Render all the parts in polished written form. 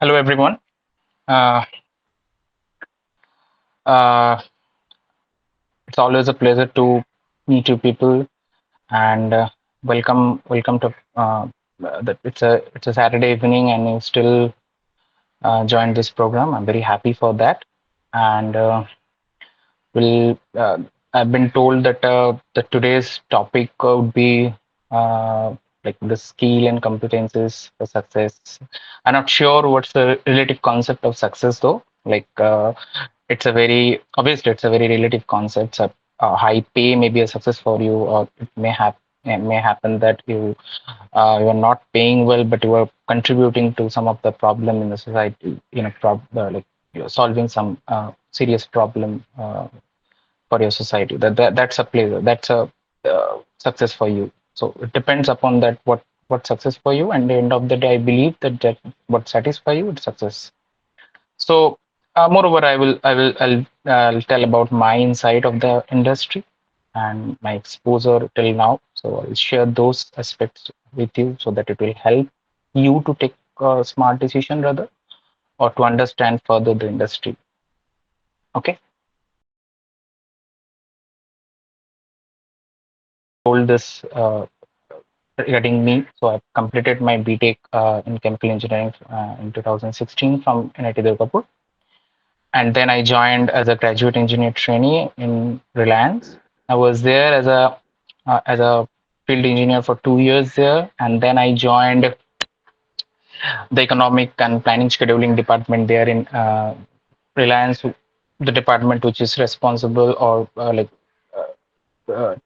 Hello, everyone. Uh, uh, it's always a pleasure to meet you people, and welcome to. It's a Saturday evening, and you still joined this program. I'm very happy for that, and will I've been told that today's topic would be like the skill and competences for success. I'm not sure what's the relative concept of success though. It's a very obviously it's a very relative concept. So a high pay may be a success for you, or it may happen that you are not paying well, but you are contributing to some of the problem in the society. Like you're solving some serious problem for your society. That's a pleasure. That's a success for you. So it depends upon that what success for you. And at the end of the day, I believe that what satisfy you is success. So, moreover, I'll tell about my insight of the industry and my exposure till now. So I'll share those aspects with you so that it will help you to take a smart decision rather, or to understand further the industry. Okay. Told this regarding me. So I've completed my B.Tech in chemical engineering in 2016 from NIT Durgapur, and then I joined as a graduate engineer trainee in Reliance. I was there as a field engineer for 2 years there, and then I joined the economic and planning scheduling department there in Reliance, the department which is responsible or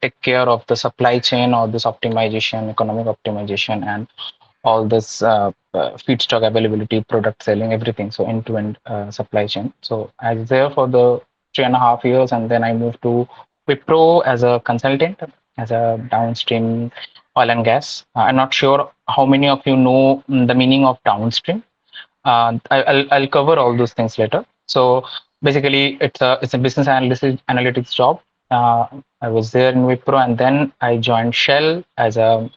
take care of the supply chain or this optimization, economic optimization, and all this feedstock availability, product selling, everything. So end-to-end supply chain. So I was there for the 3.5 years, and then I moved to Wipro as a consultant, as a downstream oil and gas. I'm not sure how many of you know the meaning of downstream. I'll cover all those things later. So basically, it's a business analytics job. I was there in Wipro, and then I joined Shell as a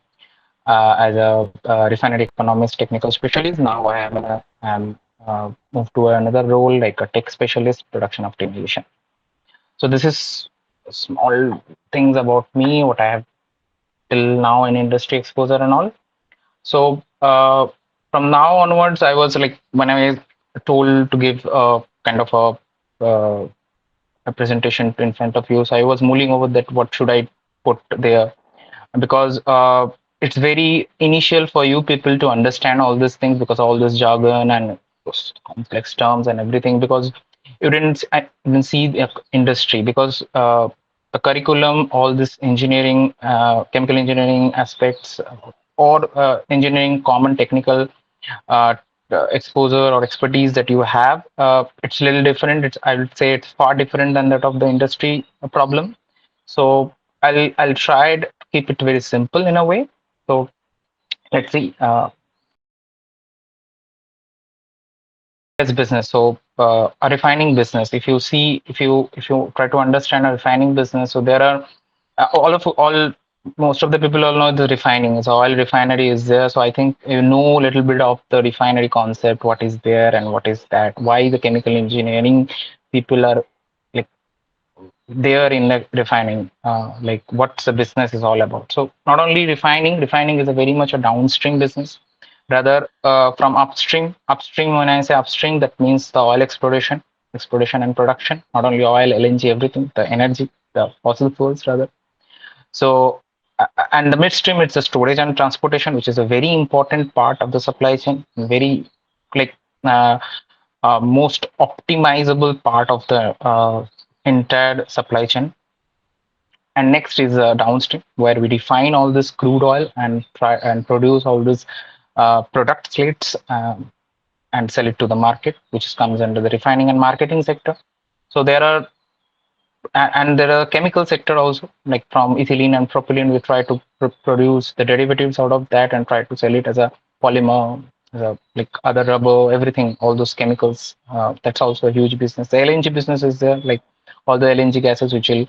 refinery economist technical specialist. Now I'm moved to another role like a tech specialist, production optimization. So this is small things about me, what I have till now in industry exposure and all. So from now onwards, I was like when I was told to give a kind of a presentation in front of you. So I was mulling over that what should I put there, because it's very initial for you people to understand all these things, because all this jargon and those complex terms and everything, because I didn't see the industry, because the curriculum, all this engineering, chemical engineering aspects, or engineering common technical uh, exposure or expertise that you have, it's a little different. I would say it's far different than that of the industry problem. So I'll try to keep it very simple in a way. So let's see. As business. So a refining business. If you try to understand a refining business, so there are all most of the people all know the refining. So oil refinery is there. So I think you know a little bit of the refinery concept, what is there and what is that. Why the chemical engineering people are like there in the refining, like what the business is all about. So not only refining is a very much a downstream business, rather from upstream. Upstream, when I say upstream, that means the oil exploration and production, not only oil, LNG, everything, the energy, the fossil fuels rather. So and the midstream, it's the storage and transportation, which is a very important part of the supply chain, very like uh, most optimizable part of the entire supply chain. And next is downstream, where we define all this crude oil and try and produce all this product slates, and sell it to the market, which comes under the refining and marketing sector. So there are and there are chemical sector also, like from ethylene and propylene. We try to produce the derivatives out of that and try to sell it as a polymer, like other rubber, everything, all those chemicals. That's also a huge business. The LNG business is there, like all the LNG gases which will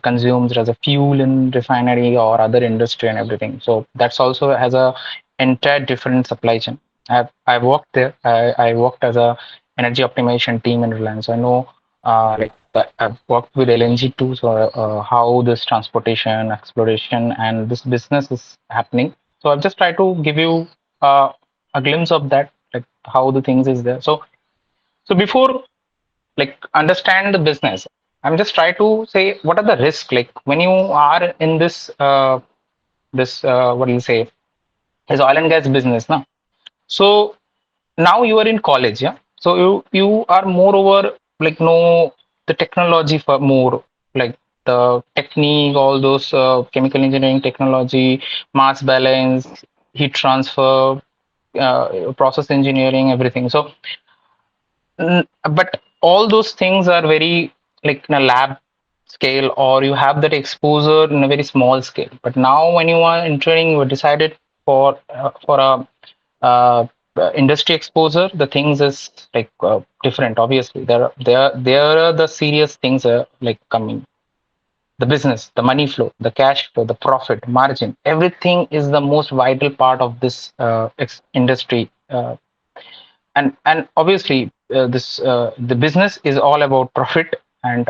consumed as a fuel in refinery or other industry and everything. So that's also has a entire different supply chain. I worked there. I worked as a energy optimization team in Reliance. I know, I've worked with LNG too. So how this transportation, exploration, and this business is happening. So I've just tried to give you uh, a glimpse of that, like how the things is there. So before like understand the business, I'm just trying to say what are the risks like when you are in this what do you say is oil and gas business now. So now you are in college, yeah. So you are moreover like know the technology for more like the technique, all those chemical engineering technology, mass balance, heat transfer, process engineering, everything. So but all those things are very like in a lab scale, or you have that exposure in a very small scale. But now when you are entering, you are decided for a uh, industry exposure. The things is like different. Obviously, there are the serious things like coming. The business, the money flow, the cash flow, the profit margin, everything is the most vital part of this industry. And obviously this the business is all about profit, and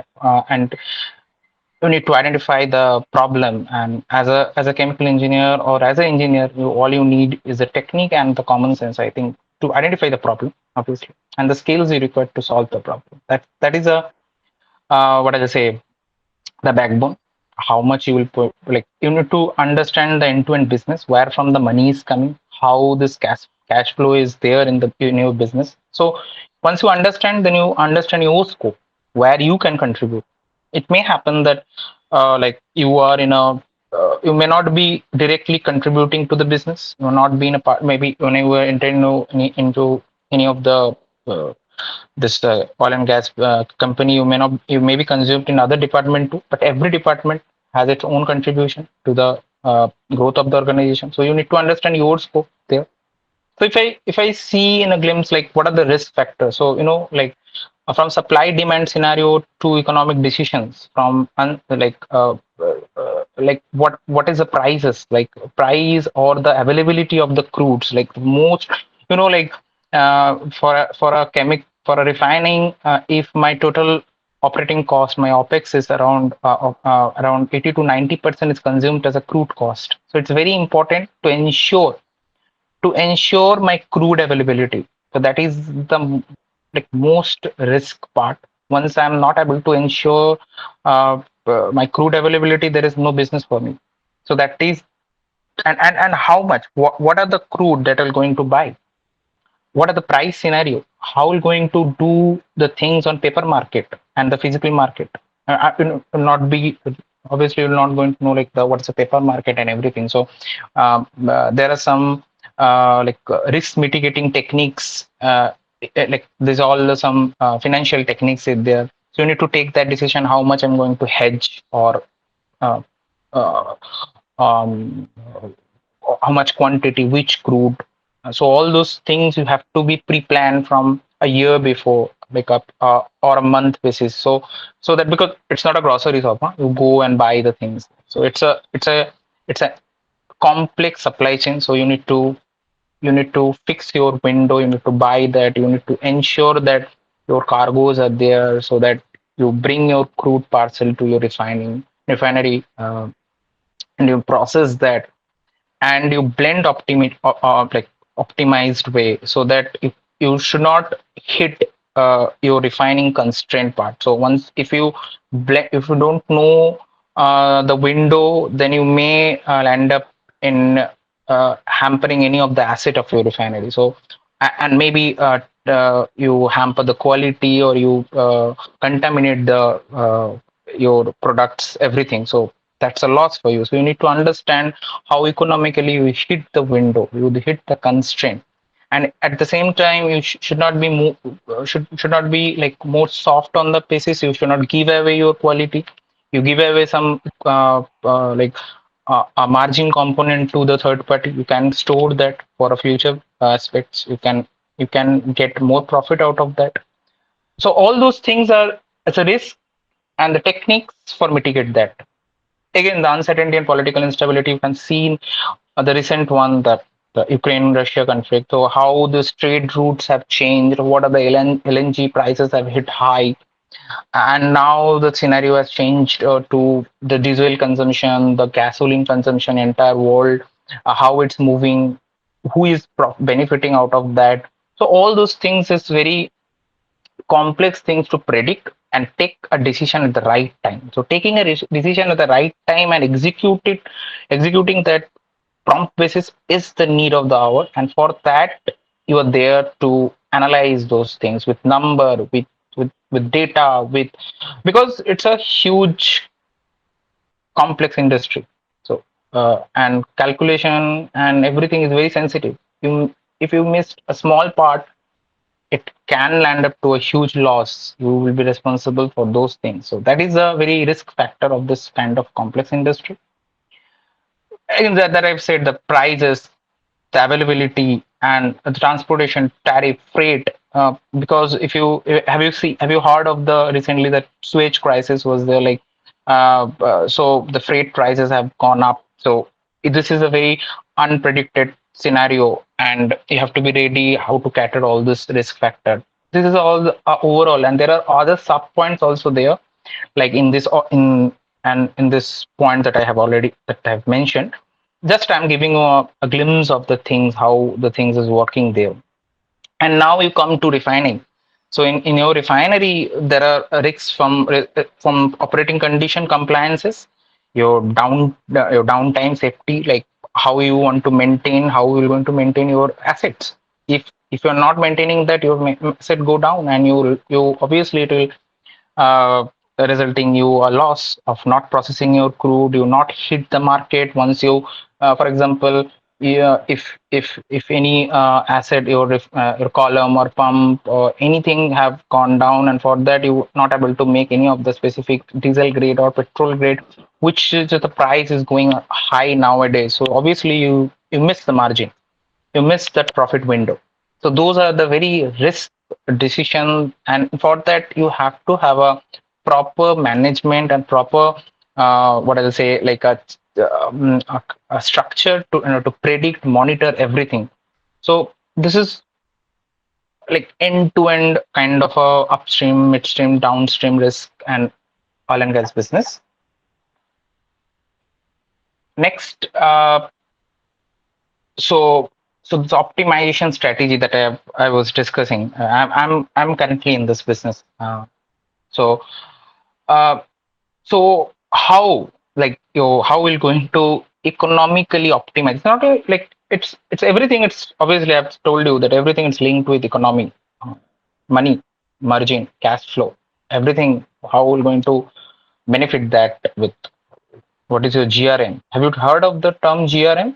you need to identify the problem. And as a chemical engineer or as an engineer, all you need is the technique and the common sense, I think, to identify the problem, obviously, and the skills you require to solve the problem. That is a what I say, the backbone. How much you will put, like you need to understand the end-to-end business, where from the money is coming, how this cash flow is there in your business. So once you understand, then you understand your scope, where you can contribute. It may happen that like you are in a you may not be directly contributing to the business. You will not be in a part. Maybe when you were into any of the this oil and gas company, you may be consumed in other department too, but every department has its own contribution to the growth of the organization. So you need to understand your scope there. So if I see in a glimpse like what are the risk factors, so like from supply demand scenario to economic decisions, from like what is the prices, like price or the availability of the crudes, like most like for a refining, if my total operating cost, my opex is around 80 to 90% is consumed as a crude cost. So it's very important to ensure my crude availability. So that is the like most risk part. Once I'm not able to ensure my crude availability, there is no business for me. So that is, and how much? What are the crude that are going to buy? What are the price scenario? How are going to do the things on paper market and the physical market? Will not be, obviously you're not going to know like what's the paper market and everything. So there are some risk mitigating techniques. Like there's all some financial techniques in there. So you need to take that decision how much I'm going to hedge, or uh, uh, um, how much quantity, which crude. So all those things you have to be pre-planned from a year before, like up or a month basis. So that, because it's not a grocery shop, huh? You go and buy the things. So it's a complex supply chain. So you need to fix your window. You need to buy that. You need to ensure that your cargoes are there, so that you bring your crude parcel to your refinery, and you process that, and you blend like optimized way, so that you should not hit your refining constraint part. So once if you don't know the window, then you may end up in hampering any of the asset of your refinery. So and maybe you hamper the quality, or you contaminate the your products, everything. So that's a loss for you. So you need to understand how economically you hit the window, you hit the constraint. And at the same time, you should not be should not be like more soft on the basis. You should not give away your quality. You give away some a margin component to the third party. You can store that for a future aspects. You can get more profit out of that. So all those things are as a risk, and the techniques for mitigate that. Again, the uncertainty and political instability, you can see in the recent one, that the Ukraine-Russia conflict. So how the trade routes have changed, what are the LNG prices have hit high, and now the scenario has changed to the diesel consumption, the gasoline consumption, entire world, how it's moving, who is benefiting out of that. So all those things is very complex things to predict and take a decision at the right time. So taking a decision at the right time and executing that prompt basis is the need of the hour. And for that, you are there to analyze those things with number, with data, with because it's a huge complex industry. So and calculation and everything is very sensitive. You if you missed a small part, it can land up to a huge loss. You will be responsible for those things. So that is a very risk factor of this kind of complex industry. And that I've said, the prices, the availability, and the transportation, tariff, freight. Because if you have you heard of the recently that Suez crisis was there, like so the freight prices have gone up. So this is a very unpredicted scenario, and you have to be ready how to cater all this risk factor. This is all overall, and there are other sub points also there, like in this in this point that I have already that I have mentioned. Just I'm giving you a glimpse of the things, how the things is working there. And now you come to refining. So in your refinery, there are risks from operating condition compliances, your downtime safety, like how you want to maintain, how you're going to maintain your assets. If you're not maintaining that, your asset go down, and you obviously it will uh, resulting you a loss of not processing your crude. You not hit the market once you, for example, yeah, if any asset, your column or pump or anything have gone down, and for that you not able to make any of the specific diesel grade or petrol grade, which is the price is going high nowadays. So obviously you miss the margin, you miss that profit window. So those are the very risk decision, and for that you have to have a proper management and proper what I'll say, like a structure to to predict, monitor everything. So this is like end to end kind of a upstream, midstream, downstream risk and oil and gas business. Next, so so this optimization strategy that I was discussing, I'm currently in this business. So uh, so how, like how we're going to economically optimize? It's not like it's everything. It's obviously I've told you that everything is linked with economy, uh, money, margin, cash flow, everything. How we're going to benefit that with what is your GRM? Have you heard of the term GRM?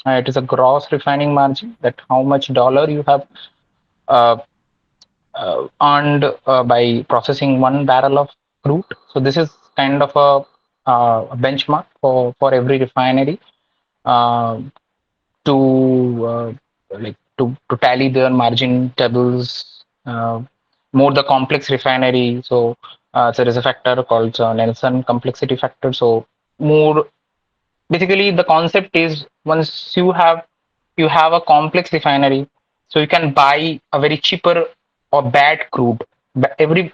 It is a gross refining margin. That how much dollar you have uh, earned by processing 1 barrel of crude. So this is kind of a benchmark for every refinery uh, to to tally their margin tables. More the complex refinery, so there is a factor called Nelson complexity factor. So more basically the concept is once you have a complex refinery, so you can buy a very cheaper or bad crude. Every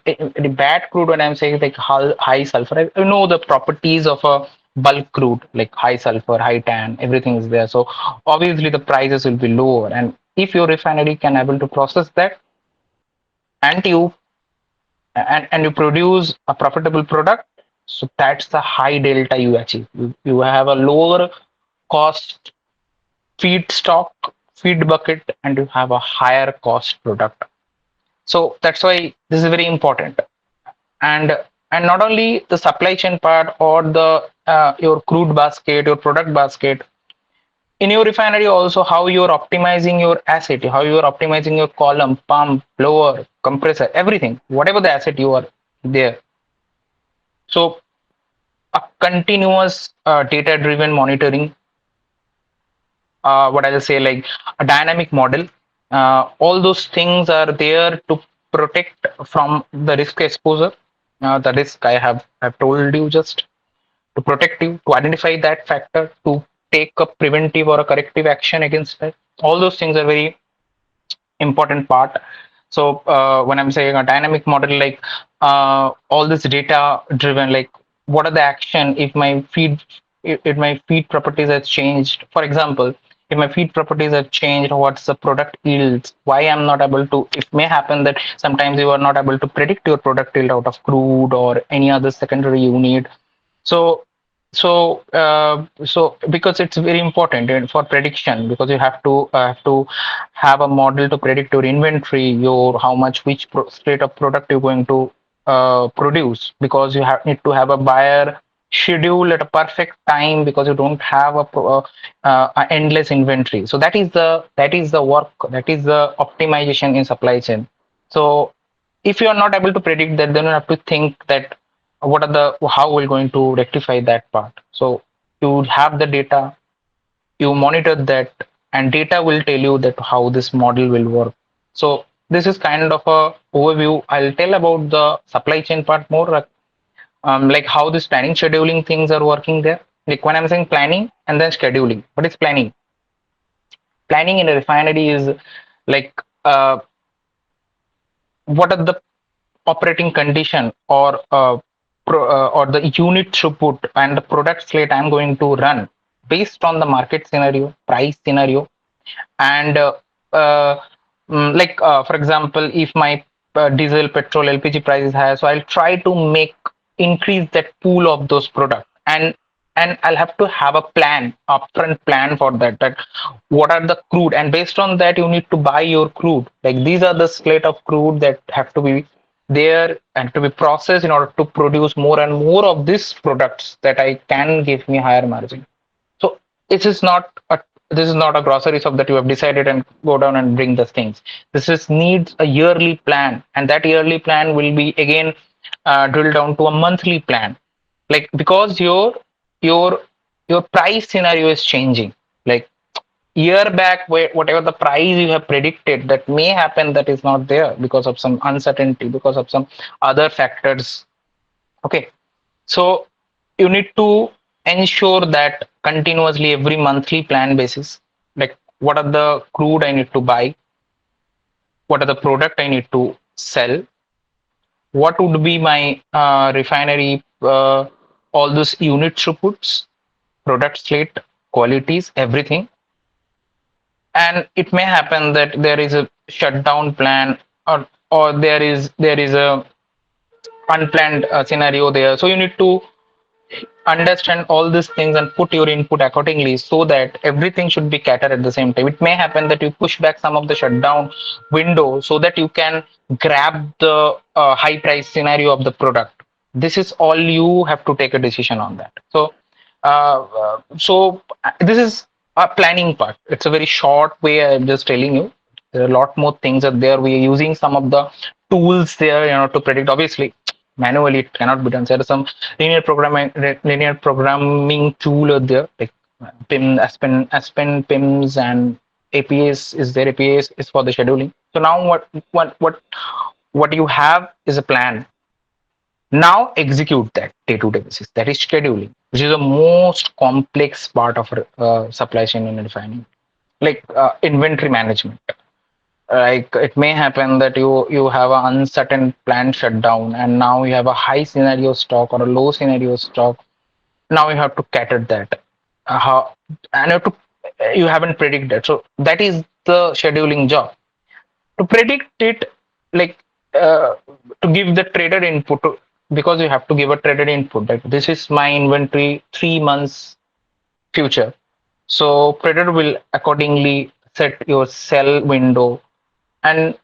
bad crude, when I'm saying like high sulfur, I know the properties of a bulk crude, like high sulfur, high tan, everything is there. So obviously the prices will be lower, and if your refinery can able to process that, and you produce a profitable product, so that's the high delta you achieve. You have a lower cost feedstock, feed bucket, and you have a higher cost product. So that's why this is very important. And and not only the supply chain part or the your crude basket, your product basket, in your refinery also, how you're optimizing your asset, how you're optimizing your column, pump, blower, compressor, everything, whatever the asset you are there. So a continuous data driven monitoring, what I'll say, like a dynamic model. All those things are there to protect from the risk exposure. The risk I've told you, just to protect you, to identify that factor, to take a preventive or a corrective action against that. All those things are very important part. So when I'm saying a dynamic model, like all this data driven, like what are the action if my feed properties have changed. For example, if my feed properties have changed, what's the product yields? Why I'm not able to? It may happen that sometimes you are not able to predict your product yield out of crude or any other secondary unit. So so because it's very important for prediction, because you have to have a model to predict your inventory, your how much which state of product you're going to produce, because you have need to have a buyer schedule at a perfect time, because you don't have a endless inventory. So that is the work, that is the optimization in supply chain. So if you are not able to predict that, then you have to think that what are the how we're going to rectify that part. So you have the data, you monitor that, and data will tell you that how this model will work. So this is kind of a overview. I'll tell about the supply chain part more, like how this planning scheduling things are working there. Like when I'm saying planning and then scheduling, what is planning? Planning in a refinery is like what are the operating condition or the unit throughput and the product slate I'm going to run based on the market scenario, price scenario, and uh, for example, if my diesel, petrol, LPG price is higher, so I'll try to make increase that pool of those products, and I'll have to have a plan, upfront plan for that. That what are the crude, and based on that, you need to buy your crude. Like these are the slate of crude that have to be there and to be processed in order to produce more and more of these products that I can give me higher margin. So this is not a grocery shop that you have decided and go down and bring the things. This is needs a yearly plan, and that yearly plan will be again drilled down to a monthly plan. Like because your your price scenario is changing. Like year back, whatever the price you have predicted that may happen, that is not there because of some uncertainty, because of some other factors. Okay, so you need to ensure that continuously every monthly plan basis, like what are the crude I need to buy, what are the product I need to sell, what would be my refinery, all those unit throughputs, product slate, qualities, everything. And it may happen that there is a shutdown plan, or there is a unplanned scenario there. So you need to understand all these things and put your input accordingly, so that everything should be catered at the same time. It may happen that you push back some of the shutdown window so that you can grab the high price scenario of the product. This is all, you have to take a decision on that. So this is a planning part. It's a very short way. I'm just telling you there are a lot more things are there. We are using some of the tools there, to predict. Obviously manually it cannot be done. There are some linear programming tool out there, like Aspen PIMS, and APS is there. APS is for the scheduling. So now what you have is a plan. Now execute that day-to-day basis. That is scheduling, which is the most complex part of supply chain and refining, like inventory management. Like it may happen that you have an uncertain plant shutdown, and now you have a high scenario stock or a low scenario stock. Now you have to cater that, how, and you haven't predicted. So that is the scheduling job, to predict it, like uh, to give the trader input because you have to give a trader input, like this is my inventory 3 months future. So trader will accordingly set your sell window, and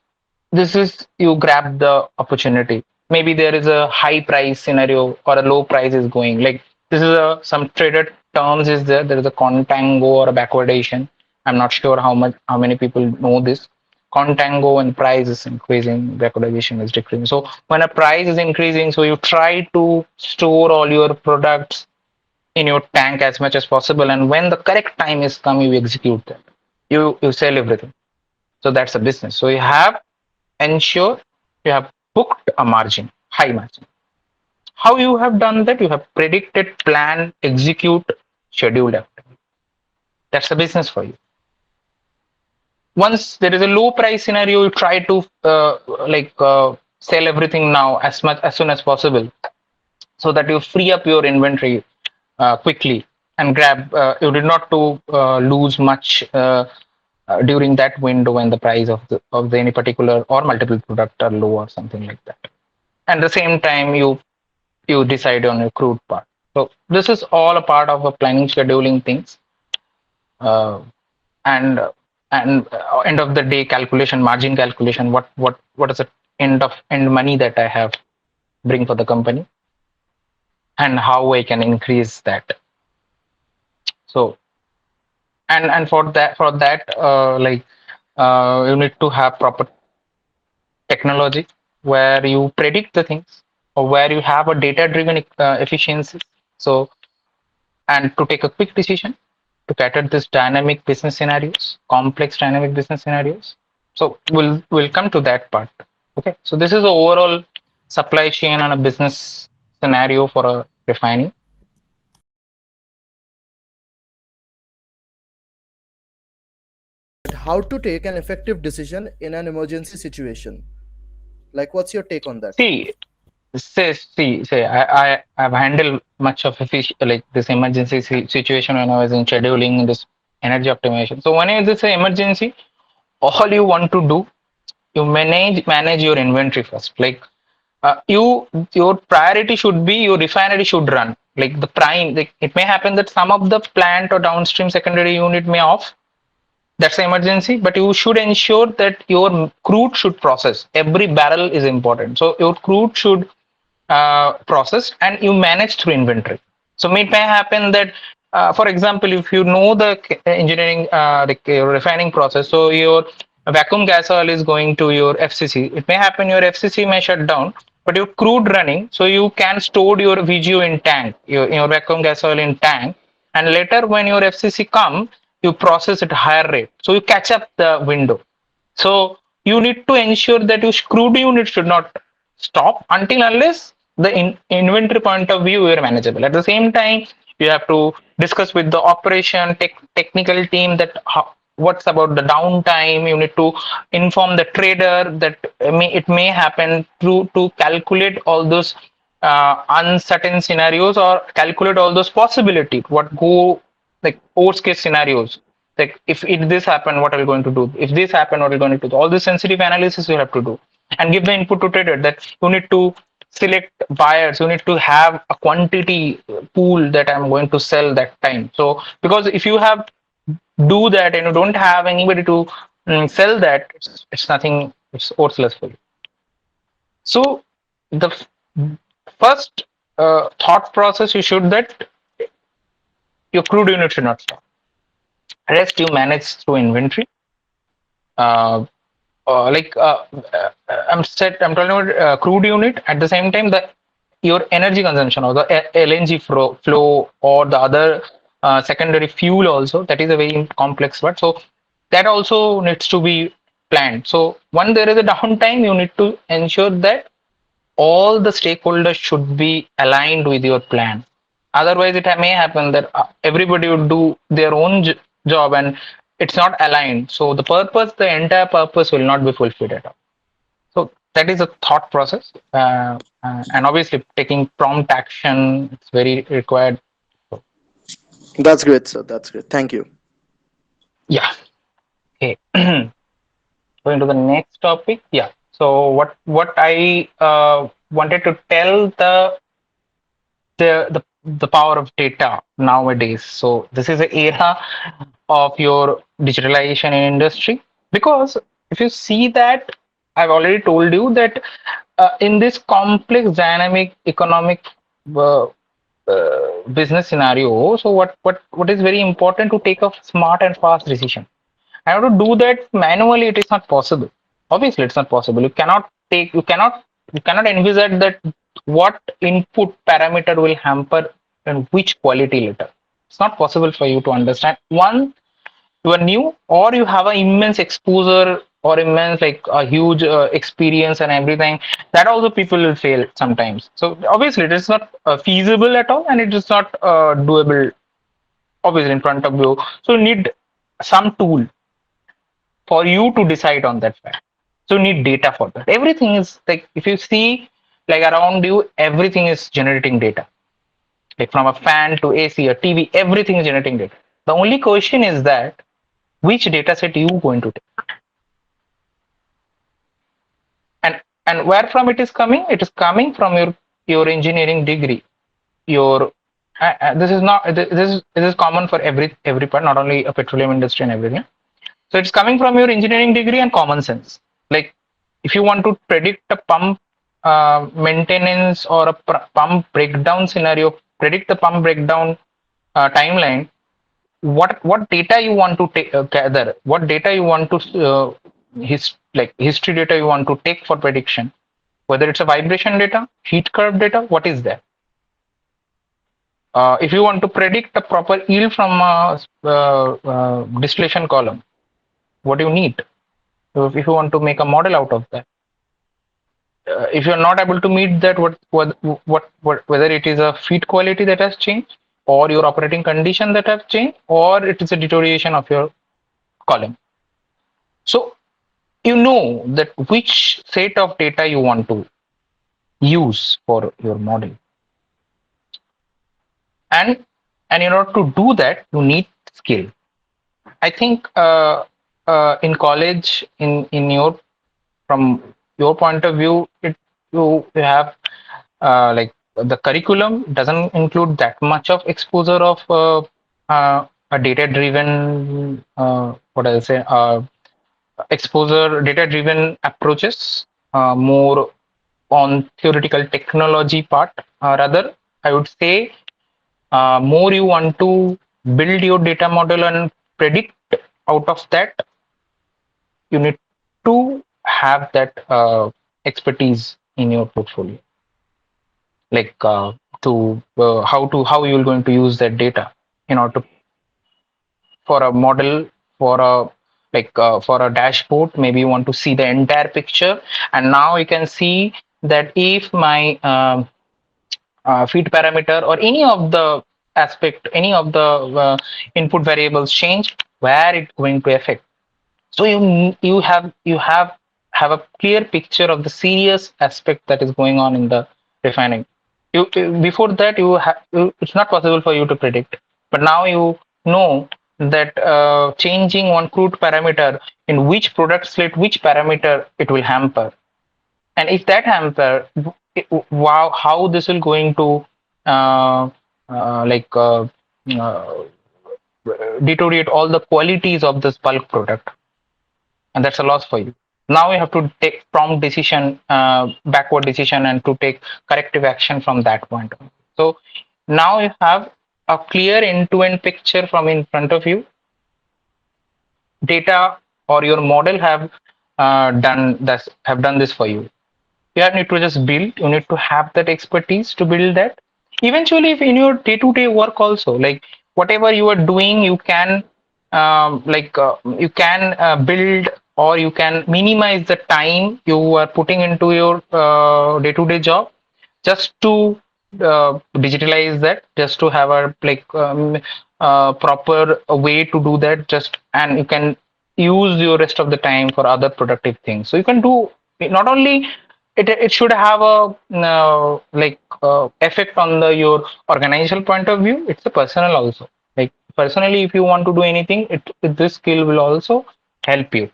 this is you grab the opportunity. Maybe there is a high price scenario or a low price is going, like this is a some traded terms is there is a contango or a backwardation. I'm not sure how many people know this. Contango, when price is increasing, backwardation is decreasing. So when a price is increasing, so you try to store all your products in your tank as much as possible, and when the correct time is come, you execute that. You sell everything. So that's a business. So you have ensure you have booked a margin, high margin. How you have done that? You have predicted, plan, execute, scheduled activity. That's the business for you. once there is a low price scenario, you try to sell everything now as soon as possible, so that you free up your inventory quickly and grab. You did not to lose much during that window when the price of the any particular or multiple product are low or something like that. And the same time, you decide on your crude part. So this is all a part of a planning scheduling things. Uh, and end of the day calculation, margin calculation, what is the end money that I have bring for the company, and how I can increase that. So and for that you need to have proper technology where you predict the things, or where you have a data driven efficiency. So, and to take a quick decision to cater this dynamic business scenarios, complex dynamic business scenarios. So we'll come to that part. Okay. So this is the overall supply chain and a business scenario for a refining. How to take an effective decision in an emergency situation. Like, what's your take on that? See, say I've handled much of like this emergency situation when I was in scheduling this energy optimization. So when it's an emergency, all you want to do, you manage your inventory first. Like your priority should be your refinery should run. Like the prime, like it may happen that some of the plant or downstream secondary unit may off. That's an emergency, but you should ensure that your crude should process. Every barrel is important. So your crude should process, and you manage through inventory. So it may happen that, for example, if you know the engineering, refining process, so your vacuum gas oil is going to your FCC. It may happen your FCC may shut down, but your crude running, so you can store your VGO in tank, your vacuum gas oil in tank, and later when your FCC come, you process at higher rate. So you catch up the window. So you need to ensure that your crude unit should not stop until unless the inventory point of view are manageable. At the same time, you have to discuss with the operation technical team that what's about the downtime. You need to inform the trader that it may happen to calculate all those uncertain scenarios, or calculate all those possibilities what go like worst case scenarios, like if this happen, what are we going to do? If this happen, what are we going to do? All the sensitive analysis you have to do, and give the input to trader that you need to select buyers. You need to have a quantity pool that I'm going to sell that time. So because if you have do that and you don't have anybody to sell that, it's nothing. It's worthless for you. So the first thought process you should that your crude unit should not stop. Rest you manage through inventory. Uh, I'm talking about crude unit. At the same time, the your energy consumption or the LNG flow or the other secondary fuel also, that is a very complex part. So that also needs to be planned. So when there is a downtime, you need to ensure that all the stakeholders should be aligned with your plan. Otherwise, it may happen that everybody would do their own job and it's not aligned. So the entire purpose will not be fulfilled at all. So that is a thought process. And obviously taking prompt action, it's very required. That's great, sir. That's great. Thank you. Yeah. Okay. Going to the next topic. Yeah. So what I wanted to tell the power of data nowadays. So this is an era of your digitalization in industry, because if you see that, I've already told you that in this complex dynamic economic uh, business scenario, so what is very important to take a smart and fast decision. I have to do that manually. It is not possible. Obviously, it's not possible. You cannot envisage that what input parameter will hamper and which quality later. It's not possible for you to understand. One, you are new, or you have an immense exposure or immense like a huge experience and everything. That also people will fail sometimes. So obviously, it is not feasible at all, and it is not doable. Obviously, in front of you. So you need some tool. for you to decide on that fact. So you need data for that. Everything is like, if you see like around you, everything is generating data. Like from a fan to AC, a TV, everything is generating data. The only question is that which data set you going to take, and where from it is coming? It is coming from your engineering degree. Your this is not this is common for every part, not only a petroleum industry and everything. So it's coming from your engineering degree and common sense. Like if you want to predict a pump maintenance or a pump breakdown scenario, predict the pump breakdown timeline, what data you want to gather, what data you want to like history data you want to take for prediction, whether it's a vibration data, heat curve data, what is that? If you want to predict the proper yield from a distillation column, what do you need? So if you want to make a model out of that, if you're not able to meet that, whether it is a feed quality that has changed, or your operating condition that have changed, or it is a deterioration of your column. So you know that which set of data you want to use for your model, and in order to do that, you need skill. I think in college, in your from your point of view, you have like the curriculum doesn't include that much of exposure of a data driven what I say exposure data driven approaches, more on theoretical technology part. Rather, I would say more you want to build your data model and predict out of that, you need to have that expertise in your portfolio, like how you're going to use that data in order to, for a model, for a for a dashboard, maybe you want to see the entire picture, and now you can see that if my feed parameter or any of the aspect, any of the input variables change, where it's going to affect. So you have a clear picture of the serious aspect that is going on in the refining. Before that it's not possible for you to predict, but now you know that changing one crude parameter in which product slate, which parameter it will hamper, and if that hamper, wow, how this will going to uh, like uh, deteriorate all the qualities of this bulk product, and that's a loss for you. Now you have to take prompt decision, backward decision, and to take corrective action from that point on. So now you have a clear end-to-end picture from in front of you. Data or your model have done this for you. You have need to just build. You need to have that expertise to build that. Eventually, if in your day-to-day work also, like whatever you are doing, you can you can build, or you can minimize the time you are putting into your day-to-day job, just to digitalize that, just to have a proper way to do that, just, and you can use your rest of the time for other productive things. So you can do not only it should have a effect on the your organizational point of view, it's a personal also. Like personally, if you want to do anything, this skill will also help you,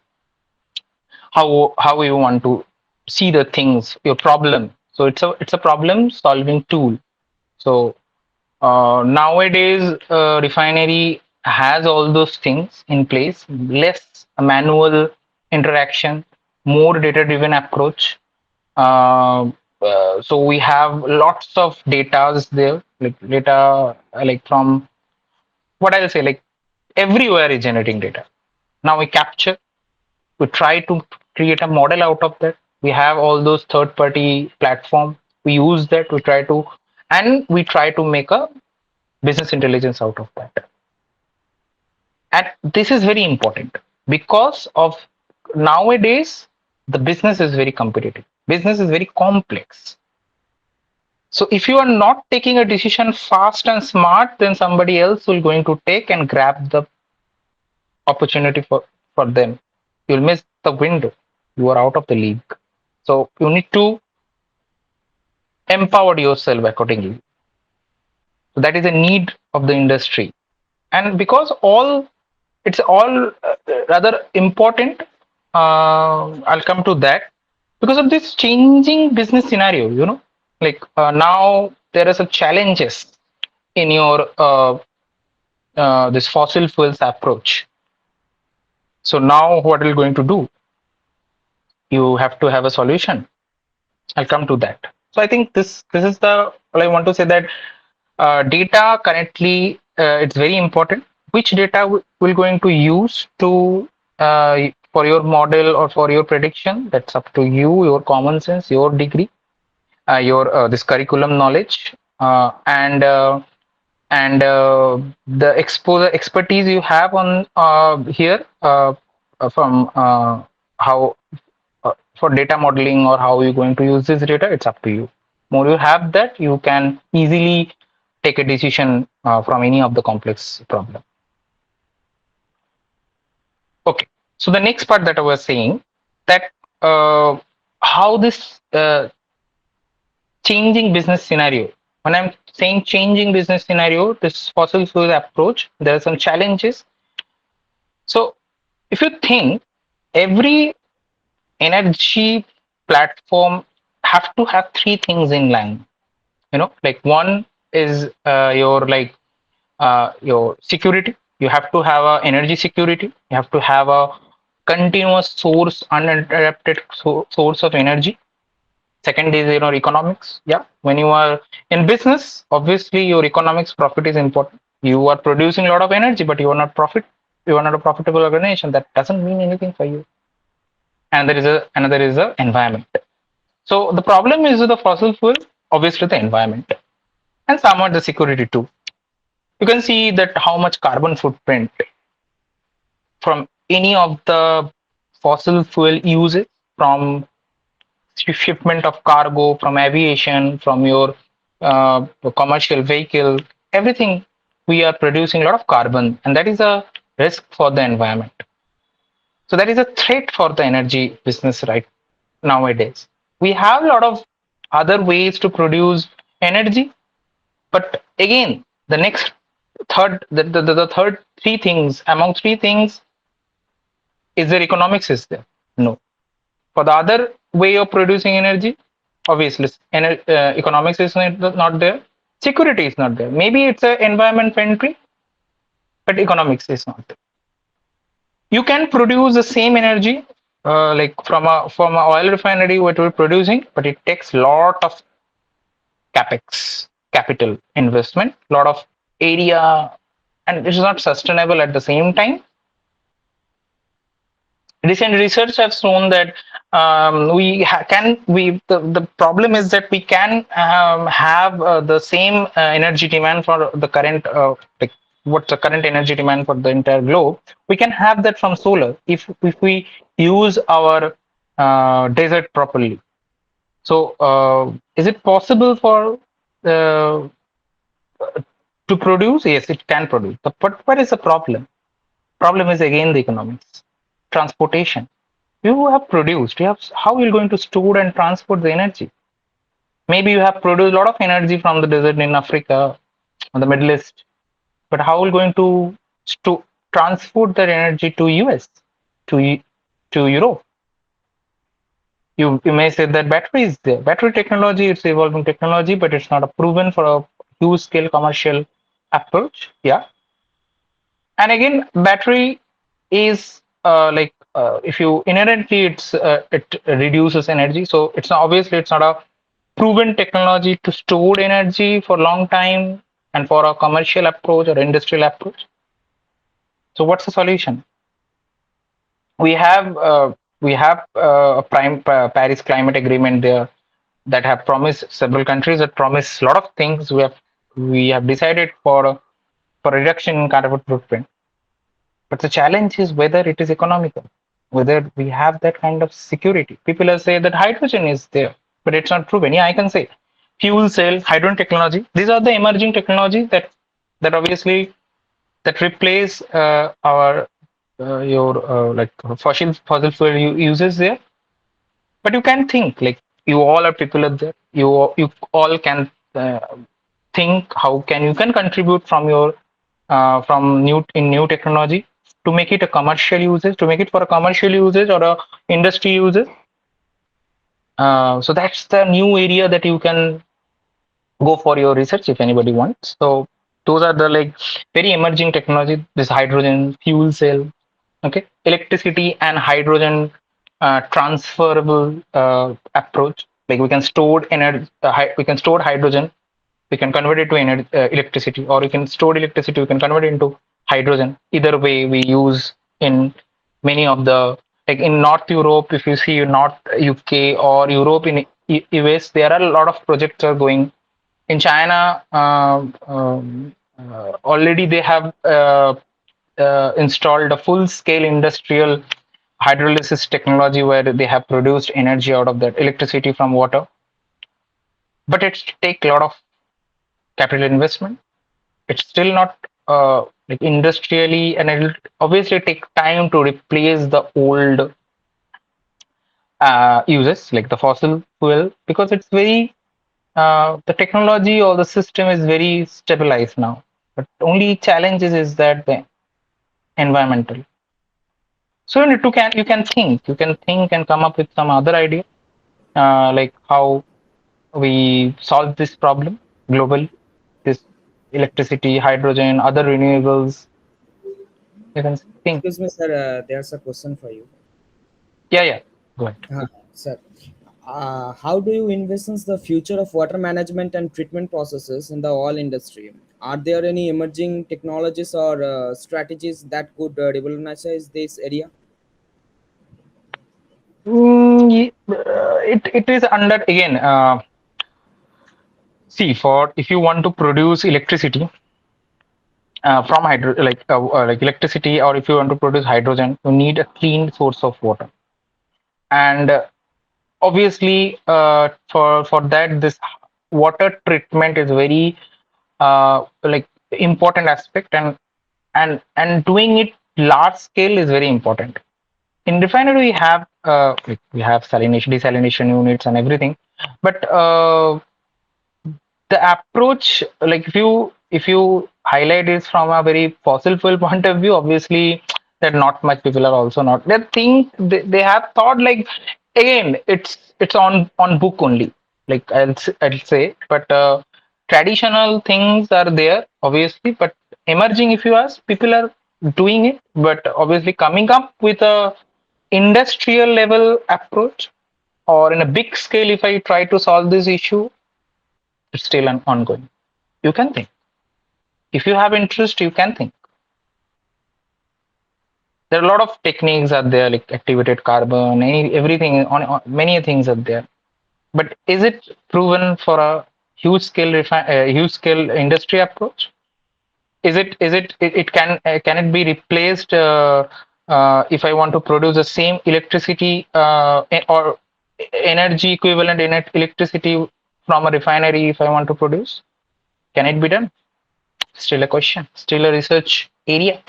how you want to see the things, your problem. So it's a problem solving tool. So nowadays refinery has all those things in place, less manual interaction, more data driven approach. So we have lots of datas there, like data from, what I'll say, like everywhere is generating data. Now we capture, we try to create a model out of that. We have all those third party platform, we use that, we try to, and we try to make a business intelligence out of that. And this is very important because of nowadays the business is very competitive, business is very complex. So if you are not taking a decision fast and smart, then somebody else will going to take and grab the opportunity for them. you'll miss the window. You are out of the league. So you need to empower yourself accordingly. So that is a need of the industry. And because all it's all rather important, I'll come to that because of this changing business scenario. Like now there are some challenges in your this fossil fuels approach. So now what are you going to do? You have to have a solution. I'll come to that. So I think this is the well, I want to say that data currently it's very important. Which data will going to use to for your model or for your prediction? That's up to you. Your common sense, your degree, your this curriculum knowledge, and the exposure expertise you have on here from how for data modeling or how you're going to use this data. It's up to you. More you have that, you can easily take a decision from any of the complex problem. Okay, so the next part that I was saying, that how this changing business scenario, when I'm saying changing business scenario, this fossil fuel approach, there are some challenges. So if you think, every energy platform have to have three things in line. Like one is your security. You have to have a energy security. You have to have a continuous source, uninterrupted source of energy. Second is economics. Yeah, when you are in business, obviously your economics profit is important. You are producing a lot of energy, but you are not profit. You are not a profitable organization. That doesn't mean anything for you. And there is another is the environment. So the problem is with the fossil fuel, obviously the environment, and somewhat the security too. You can see that how much carbon footprint from any of the fossil fuel uses, from shipment of cargo, from aviation, from your commercial vehicle, everything, we are producing a lot of carbon, and that is a risk for the environment. So that is a threat for the energy business right nowadays. We have a lot of other ways to produce energy, but again, the next third, the third three things, among three things, is there economics is there? No. For the other way of producing energy, obviously economics is not there, security is not there. Maybe it's an environment friendly, but economics is not there. You can produce the same energy like from a oil refinery what we're producing, but it takes lot of capex, capital investment, lot of area, and it's not sustainable at the same time. Recent research have shown that the problem is that we can have the same energy demand for the current like what's the current energy demand for the entire globe. We can have that from solar if we use our desert properly. So is it possible for uh, to produce? Yes, it can produce. But what is the problem? Problem is again the economics, transportation. You have produced. You have how are you going to store and transport the energy? Maybe you have produced a lot of energy from the desert in Africa or the Middle East, but how are you going to transport that energy to US, to to Europe? You may say that battery is there. Battery technology, it's evolving technology, but it's not a proven for a huge scale commercial approach. Yeah, and again battery is if you inherently it reduces energy, so it's not, obviously it's not a proven technology to store energy for long time and for a commercial approach or industrial approach. So what's the solution? We have a Paris climate agreement there that have promised, several countries that promise a lot of things. We have decided for reduction in carbon footprint. But the challenge is whether it is economical, whether we have that kind of security. People have said that hydrogen is there, but it's not proven. Yeah, I can say fuel cell, hydrogen technology. These are the emerging technologies that obviously that replace our your like fossil fuel uses there. But you can think like you all are people out there. You all can think how can contribute from your from new technology to make it a commercial usage, to make it for a commercial usage or a industry usage. So that's the new area that you can go for your research if anybody wants. So those are the like very emerging technology. This hydrogen fuel cell, okay, electricity and hydrogen transferable approach. Like we can store energy, we can store hydrogen, we can convert it to electricity, or we can store electricity, we can convert it into hydrogen. Either way, we use in many of the like in North Europe. If you see North UK or Europe in US, there are a lot of projects are going in China. Already they have installed a full-scale industrial hydrolysis technology where they have produced energy out of that electricity from water. But it take a lot of capital investment. It's still not like industrially, and it'll obviously take time to replace the old uses like the fossil fuel because it's very the technology or the system is very stabilized now. But only challenges is that the environmental. So you can think and come up with some other idea like how we solve this problem globally. This electricity, hydrogen, other renewables. You can think. Excuse me, sir. There's a question for you. Yeah, yeah. Go ahead. Sir, how do you envision the future of water management and treatment processes in the oil industry? Are there any emerging technologies or strategies that could revolutionize this area? It is under again. See, for if you want to produce electricity from like electricity, or if you want to produce hydrogen, you need a clean source of water, and obviously for that this water treatment is very like important aspect, and doing it large scale is very important. In refinery we have salination, desalination units and everything, but the approach like if you highlight is from a very fossil fuel point of view, obviously that not much people are also not they think they have thought like again it's on book only, like I'll say, but traditional things are there obviously, but emerging, if you ask, people are doing it, but obviously coming up with a industrial level approach or in a big scale, if I try to solve this issue, it's still an ongoing. You can think. If you have interest, you can think. There are a lot of techniques out there, like activated carbon, everything on many things are there. But is it proven for a huge scale industry approach? It can it be replaced if I want to produce the same electricity or energy equivalent in electricity from a refinery if I want to produce? Can it be done? Still a question, still a research area.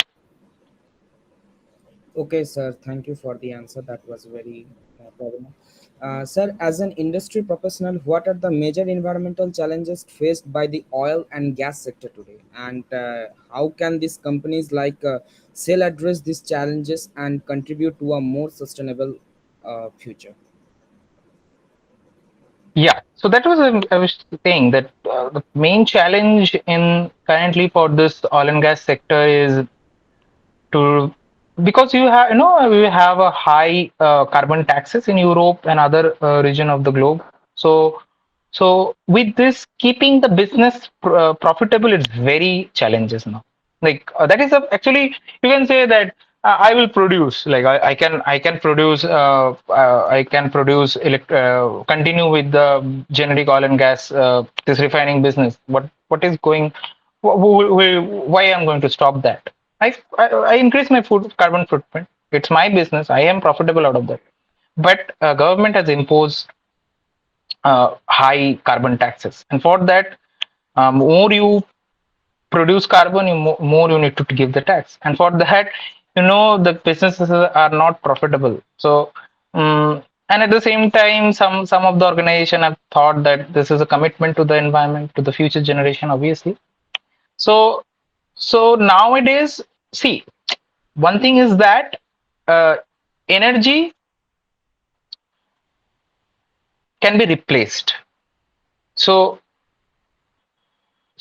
Okay, sir. Thank you for the answer. That was very problem. Sir, as an industry professional, what are the major environmental challenges faced by the oil and gas sector today? And how can these companies like Shell address these challenges and contribute to a more sustainable future? Yeah, so that was I was saying that the main challenge in currently for this oil and gas sector is to because we have a high carbon taxes in Europe and other region of the globe. So with this keeping the business profitable, it's very challenges now. Like that is actually you can say that I will produce like I can produce I can produce continue with the generic oil and gas this refining business. What is going why I'm going to stop that? I increase my food carbon footprint. It's my business. I am profitable out of that. But government has imposed high carbon taxes, and for that, more you produce carbon, more you need to give the tax. And for that, the businesses are not profitable. So and at the same time, some of the organization have thought that this is a commitment to the environment, to the future generation, obviously. So nowadays, see, one thing is that uh, energy can be replaced. So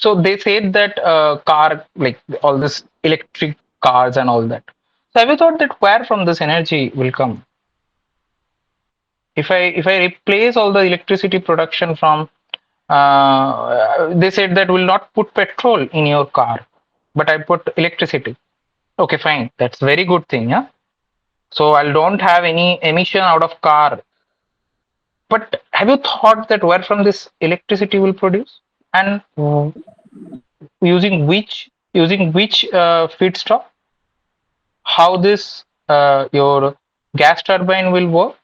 they said that car, like all this electric cars and all that. So have you thought that where from this energy will come? If I replace all the electricity production from, they said that will not put petrol in your car, but I put electricity. Okay, fine, that's very good thing, yeah. So I don't have any emission out of car. But have you thought that where from this electricity will produce, and using which feedstock? How this your gas turbine will work?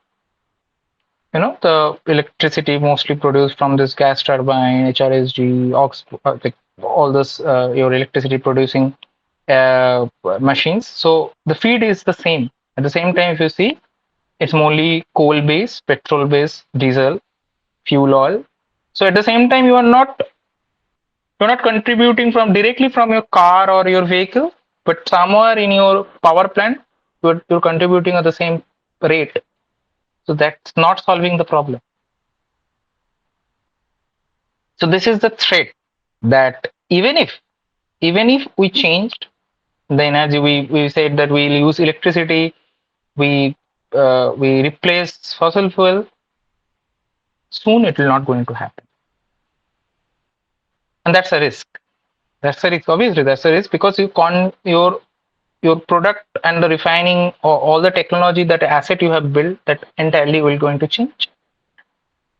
The electricity mostly produced from this gas turbine, HRSG, like all this your electricity producing machines. So the feed is the same. At the same time, if you see, it's mostly coal based, petrol based, diesel, fuel oil. So at the same time, you're not contributing from directly from your car or your vehicle, but somewhere in your power plant, you're contributing at the same rate. So that's not solving the problem. So this is the threat, that even if we changed the energy, we said that we'll use electricity, we replace fossil fuel, soon it will not going to happen. And that's a risk. That's a risk. Obviously, that's a risk, because your product and the refining, or all the technology, that asset you have built, that entirely will going to change.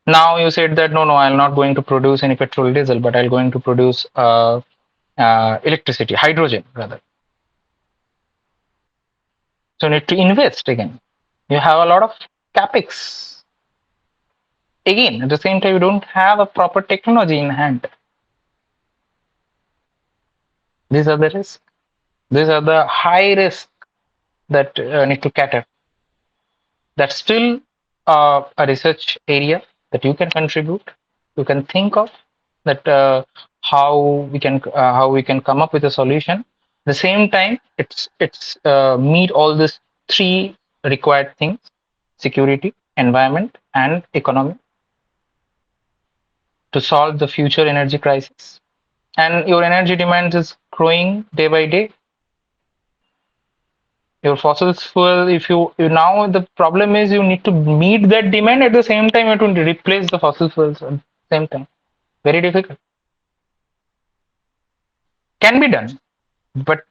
Now you said that no, I'll not going to produce any petrol, diesel, but I'll going to produce electricity, hydrogen rather. So you need to invest again. You have a lot of capex. Again, at the same time, you don't have a proper technology in hand. These are the risks. These are the high risks that need to cater. That's still a research area that you can contribute. You can think of that, how we can come up with a solution. At the same time, it's meet all these three required things: security, environment, and economy, to solve the future energy crisis. And your energy demand is growing day by day. Your fossil fuel, if you now, the problem is you need to meet that demand, at the same time you have to replace the fossil fuels at the same time. Very difficult. Can be done, but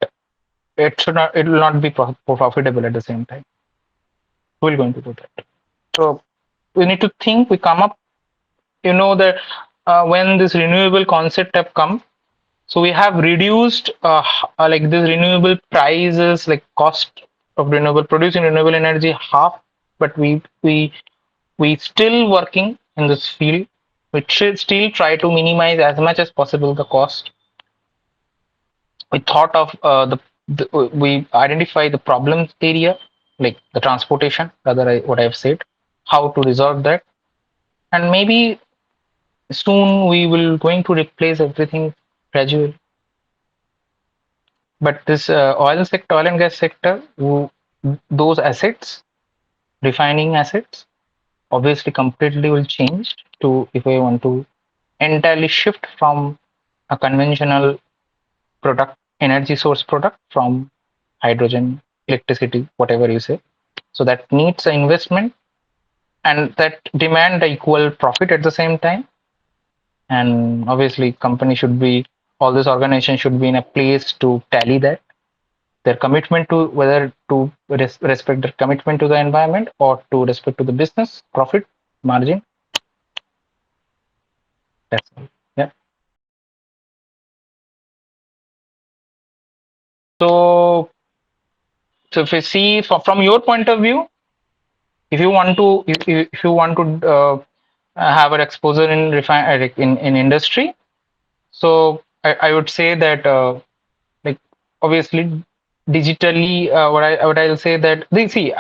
it will not be profitable at the same time. Who will going to do that? So we need to think, we come up, that when this renewable concept have come, so we have reduced like this renewable prices, like cost of producing renewable energy, half. But we still working in this field. We should still try to minimize as much as possible the cost. We thought of we identify the problems area, like the transportation, rather, what I've said, how to resolve that. And maybe soon we will going to replace everything gradually. But this oil and gas sector, those assets, refining assets, obviously completely will change, to if we want to entirely shift from a conventional product, energy source product, from hydrogen, electricity, whatever you say. So that needs an investment, and that demand equal profit at the same time. And obviously company should be, all this organization should be in a place to tally that, their commitment to, whether to respect their commitment to the environment, or to respect to the business profit margin. That's all. Yeah. So if you see from your point of view, if you want to, if you want to have an exposure in in industry, so I would say that, like, obviously digitally, what I'll say that they see,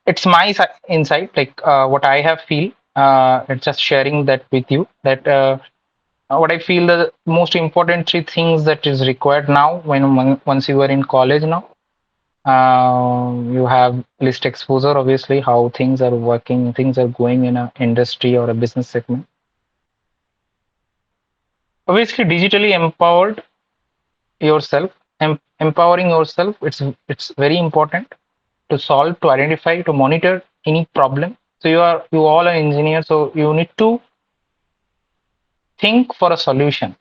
it's my insight, like what I have feel. It's just sharing that with you. That what I feel the most important three things that is required now once you are in college now. You have list exposure, obviously, how things are working, things are going in a industry or a business segment. Obviously, digitally empowered yourself, empowering yourself. It's very important to solve, to identify, to monitor any problem. So you all are engineers, so you need to think for a solution.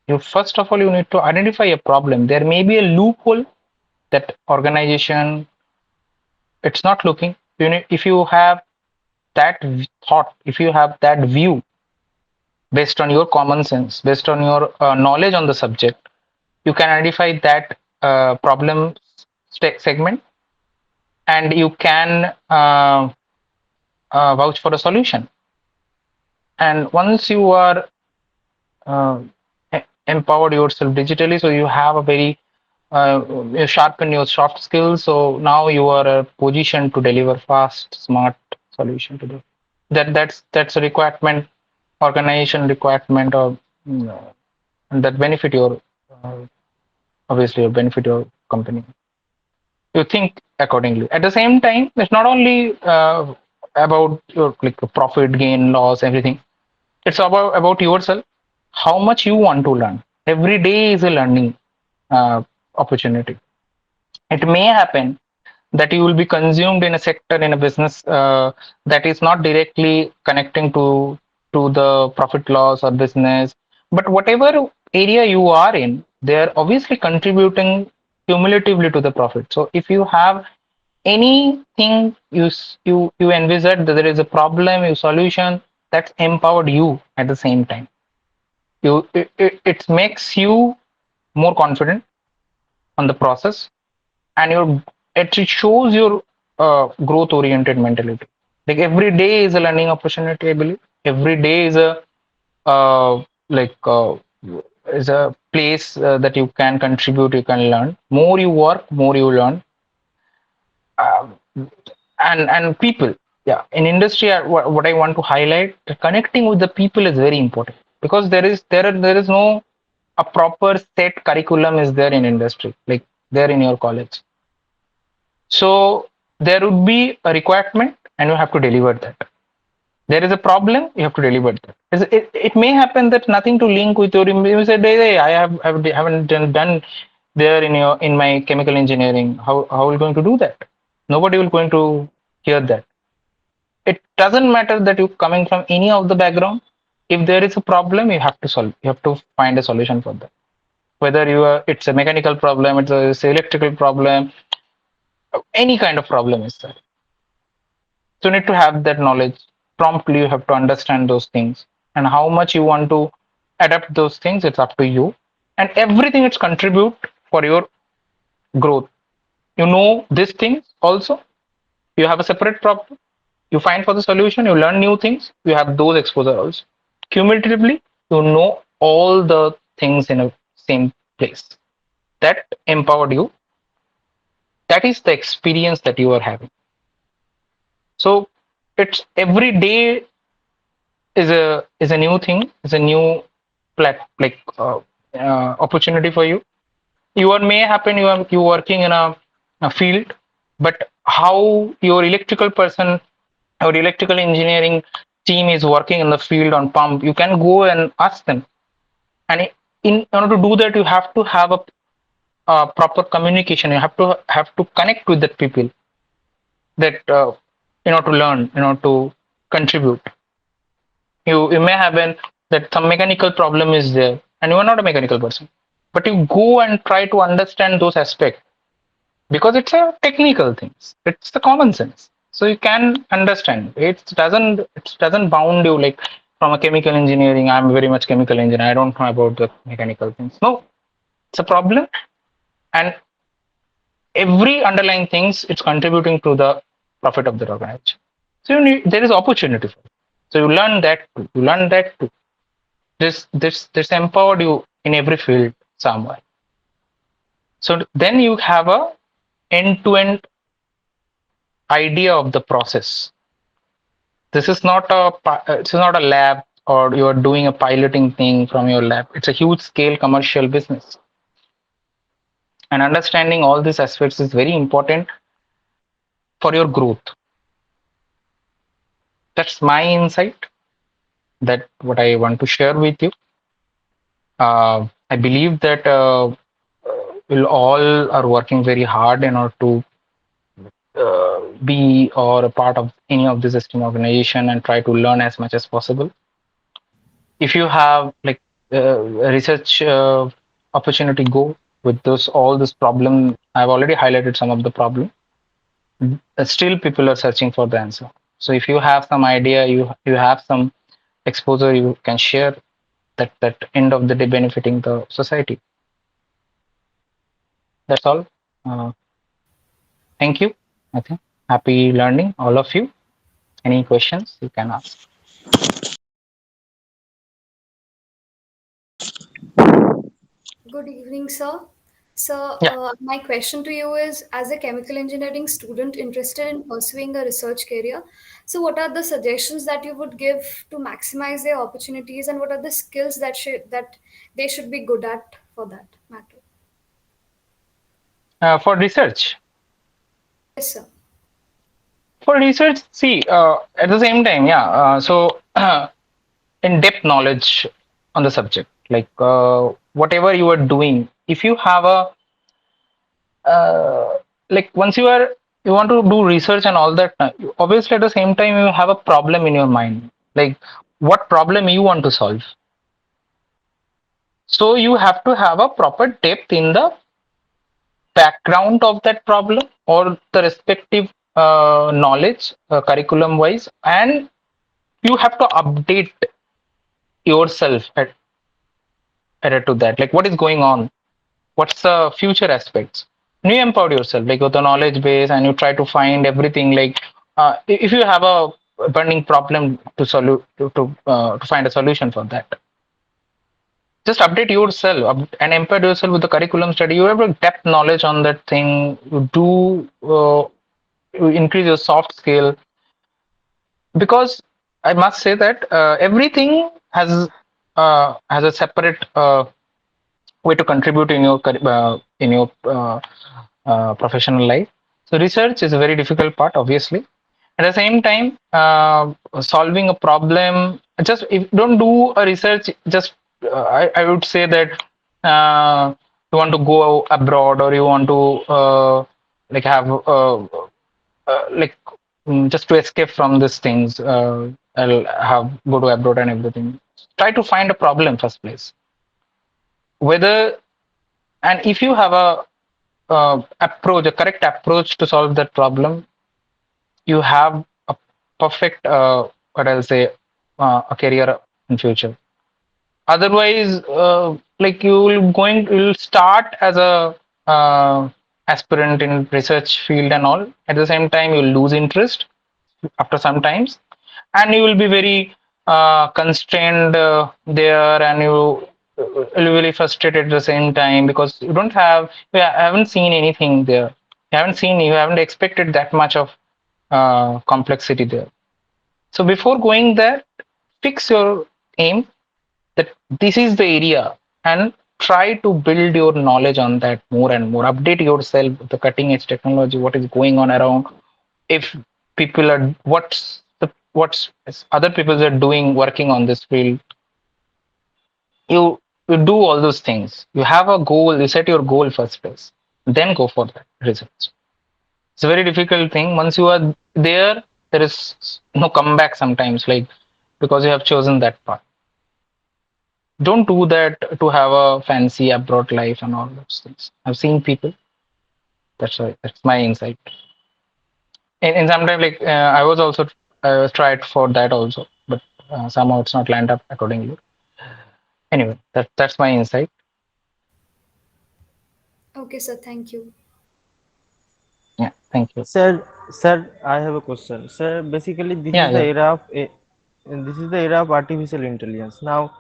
You first of all you need to identify a problem. There may be a loophole that organization it's not looking. If you have that thought, if you have that view based on your common sense, based on your knowledge on the subject, you can identify that problem segment, and you can vouch for a solution. And once you are uh, empowered yourself digitally, so you have a very you sharpen your soft skills. So now you are a position to deliver fast, smart solution to that's a requirement, organization requirement, or you know, that benefit your uh, obviously benefit your company. You think accordingly. At the same time, it's not only about your like profit, gain, loss, everything. It's about yourself, how much you want to learn. Every day is a learning opportunity. It may happen that you will be consumed in a sector, in a business that is not directly connecting to the profit loss or business, but whatever area you are in, they are obviously contributing cumulatively to the profit. So if you have anything you envisage that there is a problem, you solution, that's empowered you. At the same time, it makes you more confident on the process, and it shows your growth oriented mentality. Like every day is a learning opportunity, I believe. Every day is a uh, like is a place that you can contribute, you can learn. More you work, more you learn. Um, and people, yeah, in industry, what I want to highlight, connecting with the people is very important, because there is no a proper set curriculum is there in industry, like there in your college. So there would be a requirement and you have to deliver that. There is a problem, you have to deliver that. It may happen that nothing to link with your, you said, hey, haven't done there in my chemical engineering. How are you going to do that? Nobody will going to hear that. It doesn't matter that you coming from any of the background. If there is a problem, you have to solve. You have to find a solution for that. Whether it's a mechanical problem, it's an electrical problem, any kind of problem is there. So you need to have that knowledge. Promptly, you have to understand those things, and how much you want to adapt those things. It's up to you, and everything it's contribute for your growth. You know these things also. You have a separate problem. You find for the solution. You learn new things. You have those exposure also. Cumulatively, you know all the things in a same place. That empowered you. That is the experience that you are having. So it's every day is a new thing, is a new opportunity for you. You are may happen you working in a field, but how your electrical person or electrical engineering team is working in the field on pump, you can go and ask them. And in order to do that, you have to have a proper communication. You have to connect with the people that to learn, to contribute. You may have been that some mechanical problem is there, and you are not a mechanical person, but you go and try to understand those aspects, because it's a technical things. It's the common sense, so you can understand. It doesn't bound you like from a chemical engineering. I'm very much chemical engineer. I don't know about the mechanical things. No, it's a problem, and every underlying things it's contributing to the profit of the organization. So there is opportunity for it. So you learn that too. You learn that too. This empowered you in every field somewhere. So then you have a end-to-end idea of the process. This is not a lab, or you are doing a piloting thing from your lab. It's a huge scale commercial business, and understanding all these aspects is very important for your growth. That's my insight. That what I want to share with you. I believe that we all are working very hard in order to be or a part of any of this STEM organization and try to learn as much as possible. If you have like a research opportunity, go with this all this problem. I've already highlighted some of the problem. Still, people are searching for the answer. So if you have some idea, you have some exposure, you can share that end of the day benefiting the society. That's all. Uh, Thank you. I think happy learning, all of you. Any questions you can ask. Good evening, sir. Sir, Yeah. my question to you is, as a chemical engineering student interested in pursuing a research career, so what are the suggestions that you would give to maximize their opportunities, and what are the skills that they should be good at for that matter? For research, Yes, sir. see, at the same time, yeah. In-depth knowledge on the subject, like whatever you are doing, if you have a like once you want to do research and all that, obviously at the same time you have a problem in your mind, like what problem you want to solve. So you have to have a proper depth in the background of that problem or the respective knowledge curriculum wise, and you have to update yourself at to that, like what is going on, what's the future aspects, and you empower yourself like with the knowledge base, and you try to find everything like if you have a burning problem to find a solution for that, just update yourself and empower yourself with the curriculum study. You have a depth knowledge on that thing. You do you increase your soft skill, because I must say that everything has a separate way to contribute in your professional life. So research is a very difficult part, obviously. At the same time, solving a problem. Just if don't do a research, just I would say that you want to go abroad, or you want to like have like just to escape from these things. I'll have go to abroad and everything. Try to find a problem first place. Whether and if you have a correct approach to solve that problem, you have a perfect what I'll say a career in future. Otherwise, like you'll start as a aspirant in research field and all. At the same time, you'll lose interest after some times, and you will be very constrained there, and you'll be really frustrated at the same time, because you haven't seen anything there. You haven't expected that much of complexity there. So before going there, fix your aim that this is the area, and try to build your knowledge on that more and more. Update yourself with the cutting edge technology, what is going on around. If people are what's other people are doing working on this field, you you do all those things. You have a goal, you set your goal first place, then go for that research. It's a very difficult thing. Once you are there, there is no comeback sometimes, like because you have chosen that path. Don't do that to have a fancy abroad life and all those things. I've seen people. That's why that's my insight. And sometimes like I was also tried for that also, but somehow it's not lined up accordingly. Anyway, that's my insight. Okay, sir. Thank you. Yeah, thank you. Sir, I have a question. Sir, basically Yeah, yeah. this is the era of artificial intelligence. Now,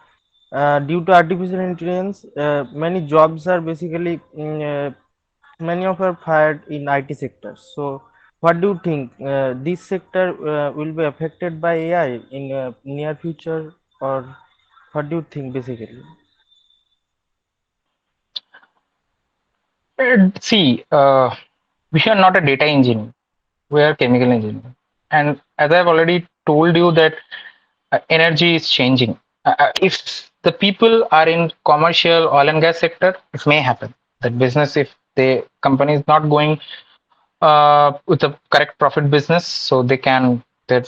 due to artificial intelligence, many jobs are basically many of are fired in IT sector. So what do you think? This sector will be affected by AI in near future, or what do you think basically? See, we are not a data engineer. We are chemical engineer. And as I've already told you that energy is changing. If the people are in commercial oil and gas sector, it may happen that business, if the company is not going with a correct profit business, so there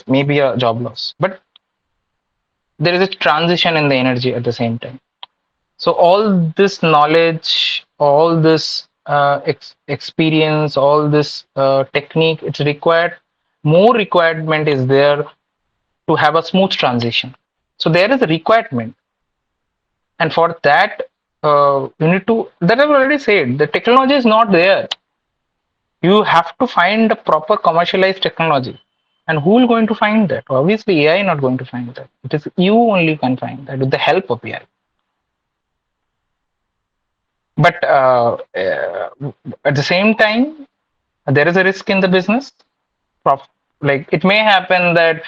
may be a job loss. But there is a transition in the energy at the same time. So all this knowledge, all this experience, all this technique, it's required. More requirement is there to have a smooth transition. So there is a requirement, and for that, you need to. That I've already said. The technology is not there. You have to find a proper commercialized technology, and who is going to find that? Obviously, AI not going to find that. It is you only can find that with the help of AI. But at the same time, there is a risk in the business. Like it may happen that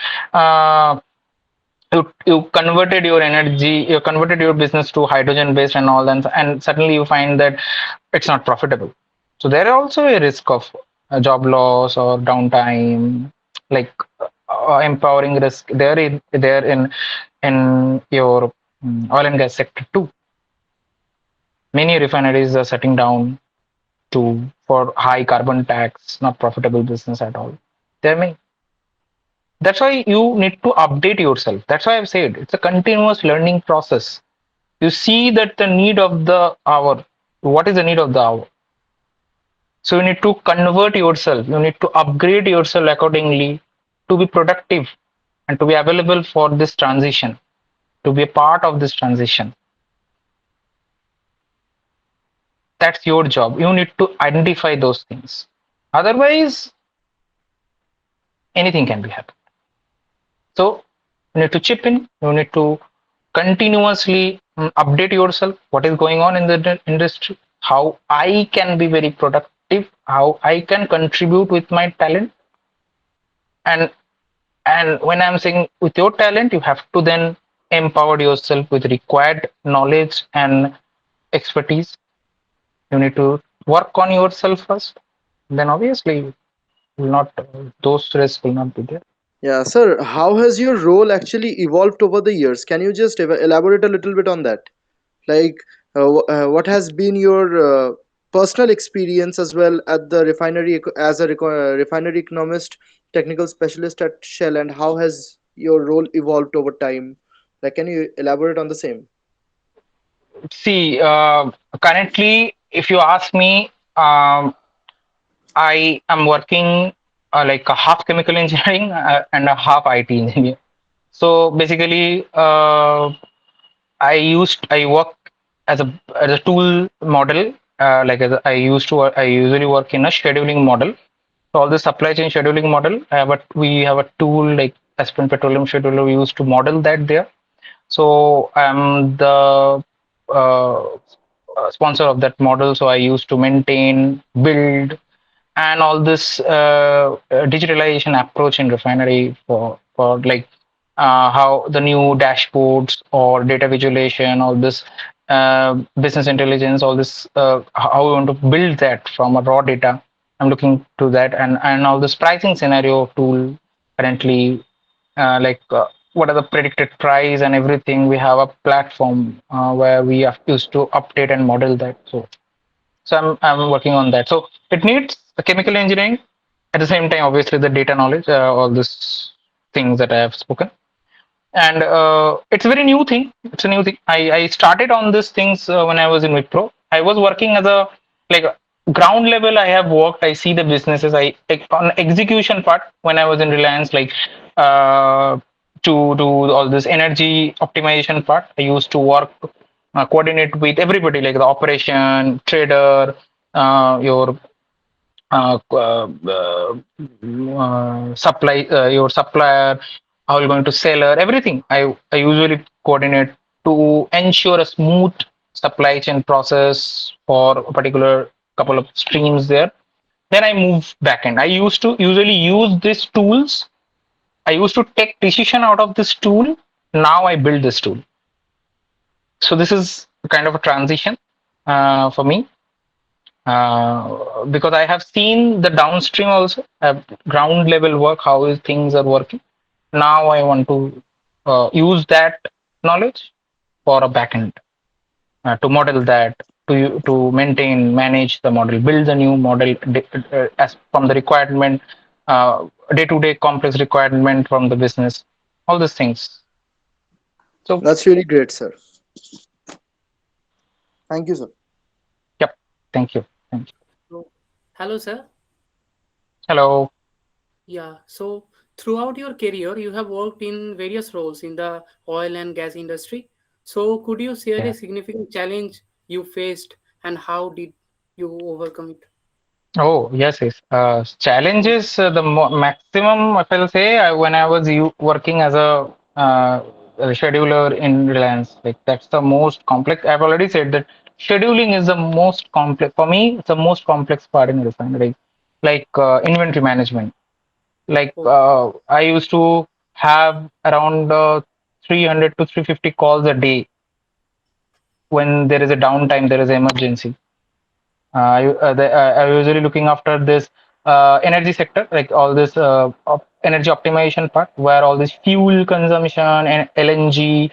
you converted your energy, you converted your business to hydrogen based and all that, and suddenly you find that it's not profitable. So there are also a risk of job loss or downtime, like empowering risk there in your oil and gas sector too. Many refineries are shutting down to for high carbon tax, not profitable business at all. There may That's why you need to update yourself. That's why I've said it's a continuous learning process. You see that the need of the hour. What is the need of the hour? So you need to convert yourself. You need to upgrade yourself accordingly to be productive and to be available for this transition, to be a part of this transition. That's your job. You need to identify those things. Otherwise, anything can be happen. So you need to chip in. You need to continuously update yourself. What is going on in the industry? How I can be very productive? How I can contribute with my talent? And when I'm saying with your talent, you have to then empower yourself with required knowledge and expertise. You need to work on yourself first. Then obviously, will not those risks will not be there. Yeah, sir, how has your role actually evolved over the years? Can you just elaborate a little bit on that? Like, what has been your personal experience as well at the as a refinery economist technical specialist at Shell, and how has your role evolved over time? Like, can you elaborate on the same? See, currently, if you ask me, I am working like a half chemical engineering and a half IT engineer. So basically, I work as a tool model. Like I used to I usually work in a scheduling model. So all the supply chain scheduling model. But we have a tool like Aspen Petroleum Scheduler. We used to model that there. So I'm the sponsor of that model. So I used to maintain, build, and all this digitalization approach in refinery for like how the new dashboards or data visualization, all this business intelligence, all this how we want to build that from a raw data. I'm looking to that, and all this pricing scenario tool currently, like what are the predicted price and everything. We have a platform where we have used to update and model that. So I'm working on that. So it needs a chemical engineering at the same time, obviously the data knowledge, all these things that I have spoken. And it's a very new thing. It's a new thing. I started on these things when I was in Wipro. I was working as a like ground level. I have worked. I see the businesses. I on execution part when I was in Reliance, like uh, to do all this energy optimization part. I used to work coordinate with everybody, like the operation, trader, your supply, your supplier, how you're going to seller, everything. I usually coordinate to ensure a smooth supply chain process for a particular couple of streams there. Then I move backend. I used to usually use these tools. I used to take decision out of this tool. Now I build this tool. So this is kind of a transition for me, because I have seen the downstream also, ground level work, how things are working. Now I want to use that knowledge for a backend, to model that, to maintain, manage the model, build the new model as from the requirement, day-to-day complex requirement from the business, all these things. So, That's really great, sir. Thank you, sir. yep. Thank you. Thank you. So, hello, sir. Hello. Yeah. So, throughout your career, you have worked in various roles in the oil and gas industry. So, could you share Yeah. a significant challenge you faced and how did you overcome it? Oh, yes, yes. Challenges, maximum, if I'll say, when I was working as a scheduler in Reliance, like that's the most complex. I've already said that scheduling is the most complex, for me, it's the most complex part in refinery, like inventory management. Like Oh, I used to have around 300 to 350 calls a day when there is a downtime, there is an emergency. I usually looking after this energy sector, like all this energy optimization part, where all this fuel consumption and LNG,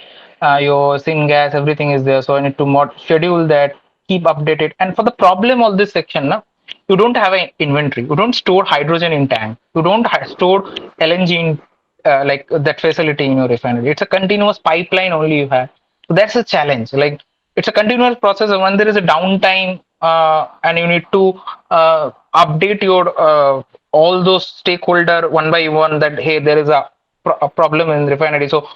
your syngas, everything is there. So I need to schedule that, keep updated. And for the problem of this section, now you don't have an inventory. You don't store hydrogen in tank. You don't store LNG in like that facility in your refinery. It's a continuous pipeline only you have. So that's a challenge. Like it's a continuous process. When there is a downtime, and you need to update your all those stakeholder one by one, that hey, there is a problem in refinery. So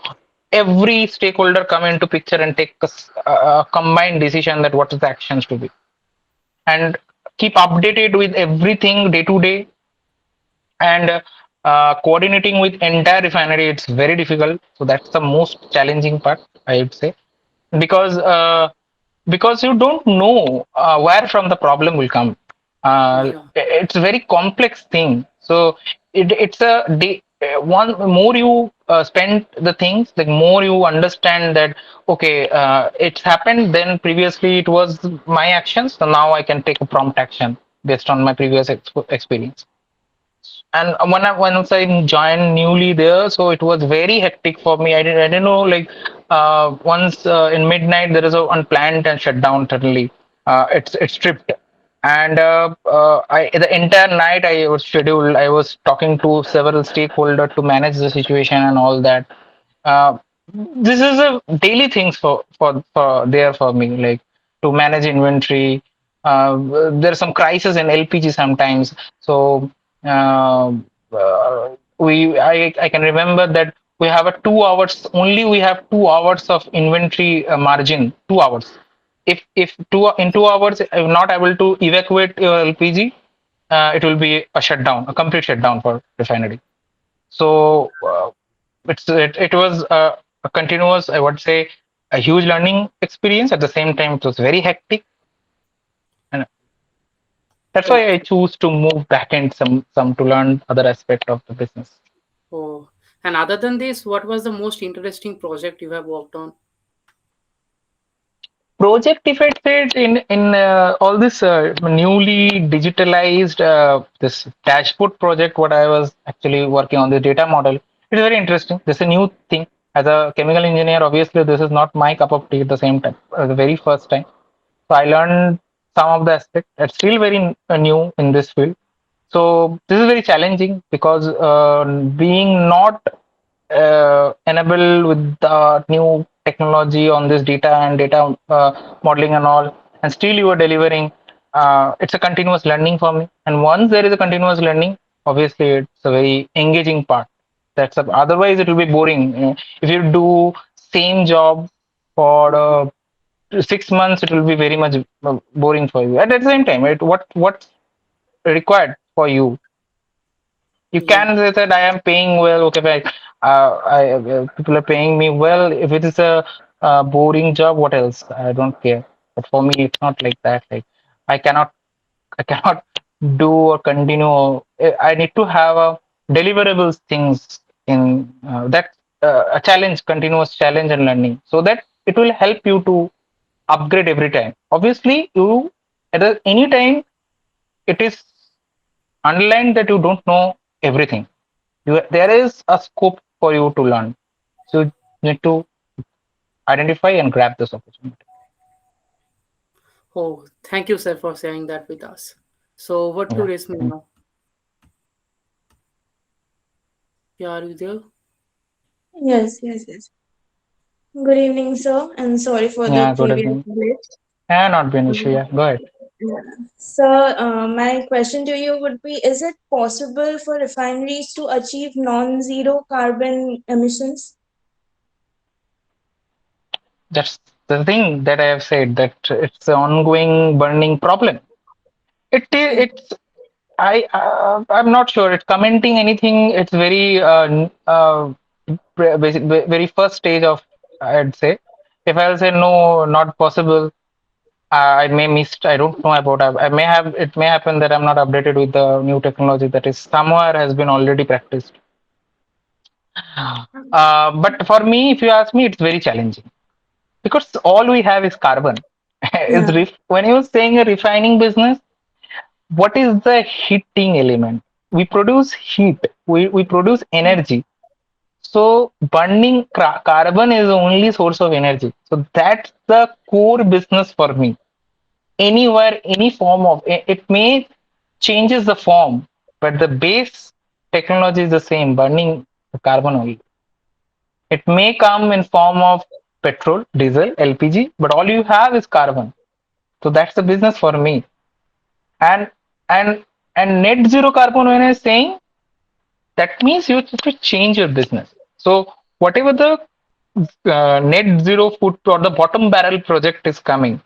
every stakeholder come into picture and take a combined decision that what is the actions to be, and keep updated with everything day to day, and coordinating with entire refinery, it's very difficult. So that's the most challenging part, I would say, because you don't know where from the problem will come. yeah. It's a very complex thing. So it's a day. One more you spend the things, like more you understand that okay, it's happened. Then previously it was my actions, so now I can take a prompt action based on my previous experience. And once I joined newly there, so it was very hectic for me. I didn't know, like once in midnight there is a unplanned and shutdown suddenly. It's stripped, and I the entire night I was scheduled. I was talking to several stakeholders to manage the situation and all that. uh, this is a daily things for there for me, like to manage inventory. There's some crisis in LPG sometimes. So uh, I can remember that we have a 2 hours only. We have 2 hours of inventory margin. 2 hours. If in 2 hours I'm not able to evacuate your LPG, it will be a shutdown, a complete shutdown for refinery. So it was a continuous, I would say, a huge learning experience. At the same time, it was very hectic, and that's why I Okay. choose to move back and some to learn other aspect of the business. Oh, and other than this, what was the most interesting project you have worked on? Project, if I said, in all this newly digitalized this dashboard project, what I was actually working on the data model, it's very interesting. This is a new thing. As a chemical engineer, obviously, this is not my cup of tea at the same time. The very first time. So I learned some of the aspects. It's still very new in this field. So this is very challenging because being not enabled with the new technology on this data and data modeling and all, and still you are delivering. It's a continuous learning for me. And once there is a continuous learning, obviously it's a very engaging part. Otherwise it will be boring. If you do same job for Mhm. 6 months, it will be very much boring for you. At the same time, what's required for you, you Yeah. can say that I am paying well. Okay, fine. People are paying me well. If it is a boring job, what else? I don't care. But for me, it's not like that. Like I cannot. I cannot do or continue. I need to have a deliverables things in that a challenge, continuous challenge and learning, so that it will help you to upgrade every time. Obviously, you any time it is underlined that you don't know everything. There is a scope for you to learn. So you need to identify and grab this opportunity. Oh, thank you, sir, for sharing that with us. So, what to Yeah. raise me now? Yeah, are you there? Yes, yes, yes. Good evening, sir, and sorry for the Yeah, good previous evening. glitch. Yeah, not be an issue. Yeah, go ahead. Yeah. Sir, my question to you would be, is it possible for refineries to achieve non-zero carbon emissions? That's the thing that I have said, that it's an ongoing burning problem. It's I'm not sure. It's commenting anything. It's very very first stage of, I'd say. If I'll say no, not possible, I may missed. I don't know about. I may have. It may happen that I'm not updated with the new technology that is somewhere has been already practiced. But for me, if you ask me, it's very challenging because all we have is carbon. Yeah. When you're saying a refining business, what is the heating element? We produce heat. We produce energy. So burning carbon is the only source of energy. So that's the core business for me. Anywhere, any form of it may changes the form, but the base technology is the same. Burning the carbon only. It may come in form of petrol, diesel, LPG, but all you have is carbon. So that's the business for me. And and and net zero carbon, when I'm saying, that means you have to change your business. So whatever the net zero foot or the bottom barrel project is coming.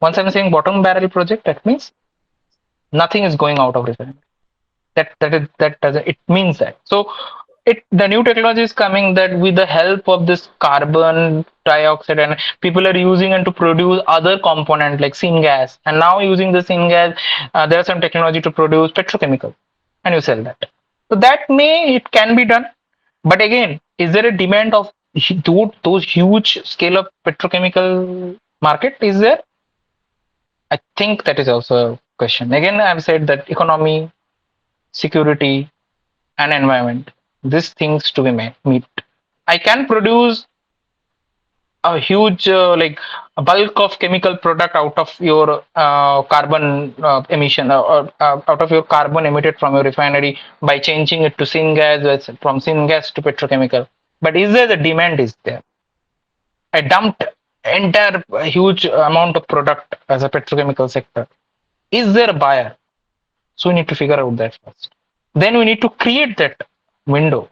Once I'm saying bottom barrel project, that means nothing is going out of refinery. That doesn't, it means that. So the new technology is coming that with the help of this carbon dioxide, and people are using it to produce other component like syngas, and now using the syngas, there's some technology to produce petrochemical, and you sell that. So that may, it can be done, but again, is there a demand of those huge scale of petrochemical market? Is there? I think that is also a question. Again, I've said that economy, security, and environment, these things to be meet. I can produce a huge a bulk of chemical product out of your carbon emission, out of your carbon emitted from your refinery by changing it to syngas, from syngas to petrochemical. But is there the demand? Is there? I dumped entire huge amount of product as a petrochemical sector. Is there a buyer? So we need to figure out that first. Then we need to create that window.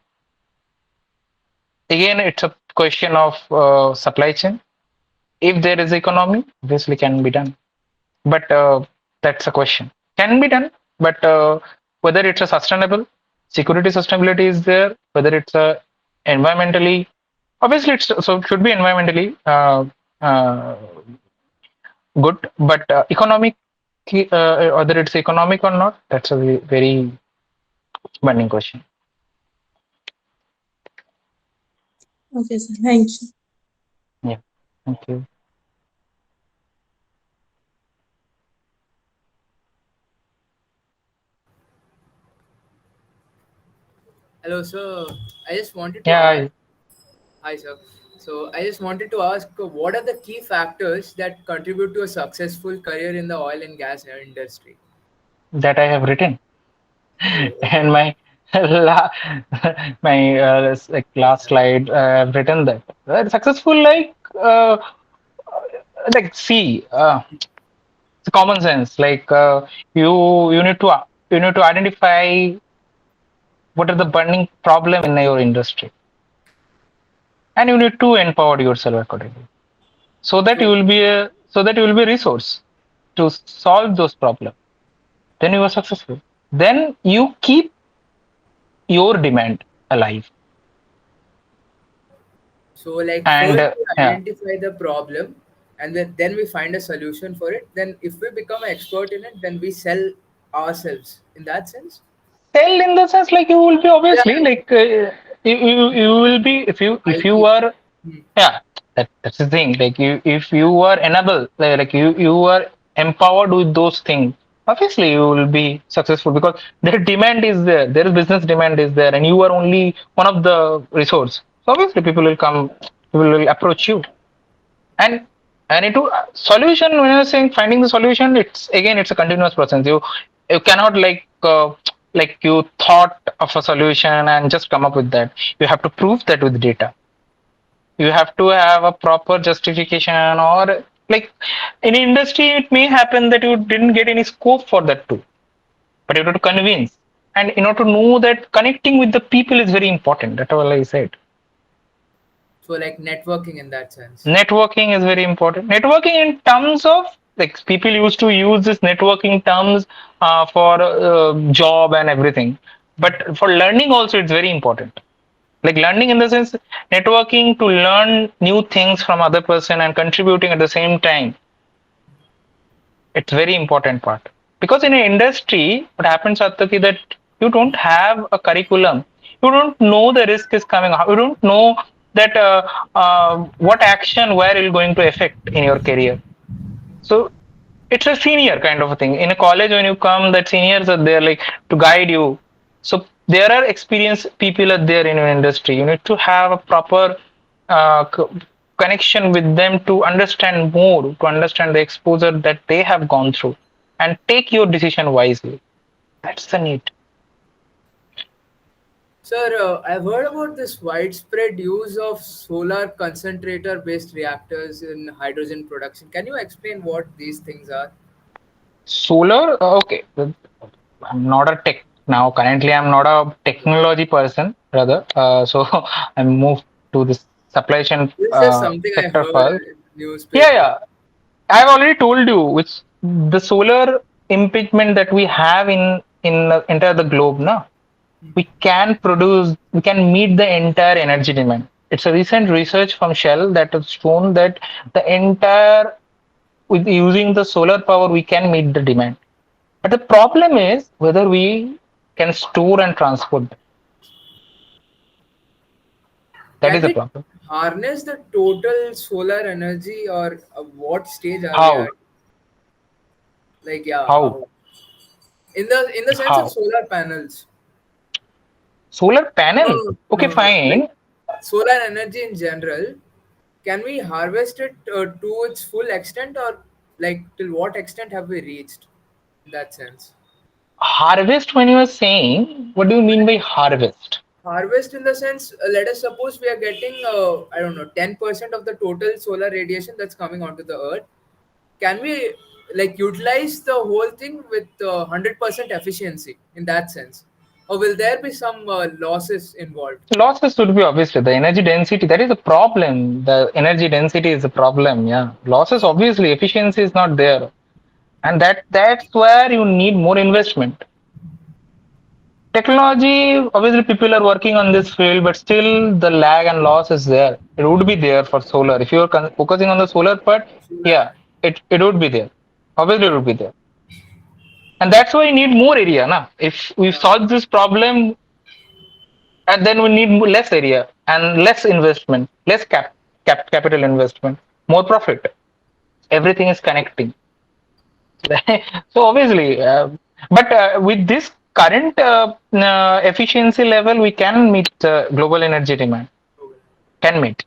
Again, it's a question of supply chain. If there is economy, obviously can be done. But that's a question. Can be done, but whether it's a sustainable, security sustainability is there, whether it's a environmentally, obviously it's so it should be environmentally good, but economic, whether it's economic or not, that's a very burning question. Okay, sir. Thank you. Yeah. Thank you. Hello, sir. I just wanted to Yeah. ask. Hi, sir. So I just wanted to ask, what are the key factors that contribute to a successful career in the oil and gas industry? That I have written. Oh, And okay. my la, my like last slide, I've written that successful, like see, it's common sense. Like you need to identify what are the burning problem in your industry, and you need to empower yourself accordingly, so that you So, will be a resource to solve those problems. Then you are successful. Then you keep your demand alive. so, like And first you yeah, identify the problem, and then we find a solution for it. Then if we become an expert in it, then we sell ourselves in that sense. Sell in the sense like you will be Yeah, obviously like you will be if you IP. are Hmm. yeah, that's the thing, like you if you are enabled like you are empowered with those things, obviously you will be successful because the demand is there, there is business demand is there, and you are only one of the resource, so obviously people will come, people will approach you. And into solution, when you're saying finding the solution, it's again it's a continuous process. You cannot like you thought of a solution and just come up with that. You have to prove that with data. You have to have a proper justification, or like in industry it may happen that you didn't get any scope for that too, but you have to convince. And in order to know that, connecting with the people is very important. That's all I said. So like networking in that sense. Networking is very important. Networking in terms of like people used to use this networking terms for job and everything, but for learning also it's very important. Like learning in the sense networking to learn new things from other person and contributing at the same time, it's very important part. Because in an industry, what happens, Satyaki, that you don't have a curriculum. You don't know the risk is coming. You don't know that what action where it going to affect in your career. So it's a senior kind of a thing. In a college, when you come, that seniors are there like to guide you. So there are experienced people are there in your industry. You need to have a proper connection with them to understand more, to understand the exposure that they have gone through, and take your decision wisely. That's the need. Sir, I've heard about this widespread use of solar concentrator based reactors in hydrogen production. Can you explain what these things are? Solar, okay. I'm not a tech now. Currently, I'm not a technology person, rather. So I moved to this supply chain This is just something I sector heard first. in Yeah, newspaper. yeah. I've already told you which the solar impeachment that we have in the entire the globe. Now we can produce, we can meet the entire energy demand. It's a recent research from Shell that has shown that the entire with using the solar power we can meet the demand. But the problem is whether we can store and transport them. That is Can the we problem. harness the total solar energy, or what stage are we How? at? Like, yeah, How? how? In the sense of How? solar panels. Solar No, panel. no, Okay, no, no. Like fine. solar energy in general, can we harvest it to its full extent, or like till what extent have we reached in that sense? Harvest, when you are saying, what do you mean by harvest? Harvest in the sense, let us suppose we are getting, I don't know, 10% of the total solar radiation that's coming onto the earth. Can we like utilize the whole thing with 100% efficiency in that sense? Or will there be some losses involved? Losses would be obviously the energy density. That is the problem. The energy density is the problem. Yeah. Losses, obviously, efficiency is not there. And that's where you need more investment. Technology, obviously, people are working on this field, but still the lag and loss is there. It would be there for solar. If you're focusing on the solar part, Solar yeah, energy. it would be there. Obviously, it would be there. And that's why you need more area. Na? If we Uh, solve this problem, and then we need less area and less investment, less capital investment, more profit. Everything is connecting. So obviously, but with this current efficiency level, we can meet global energy demand. Can meet,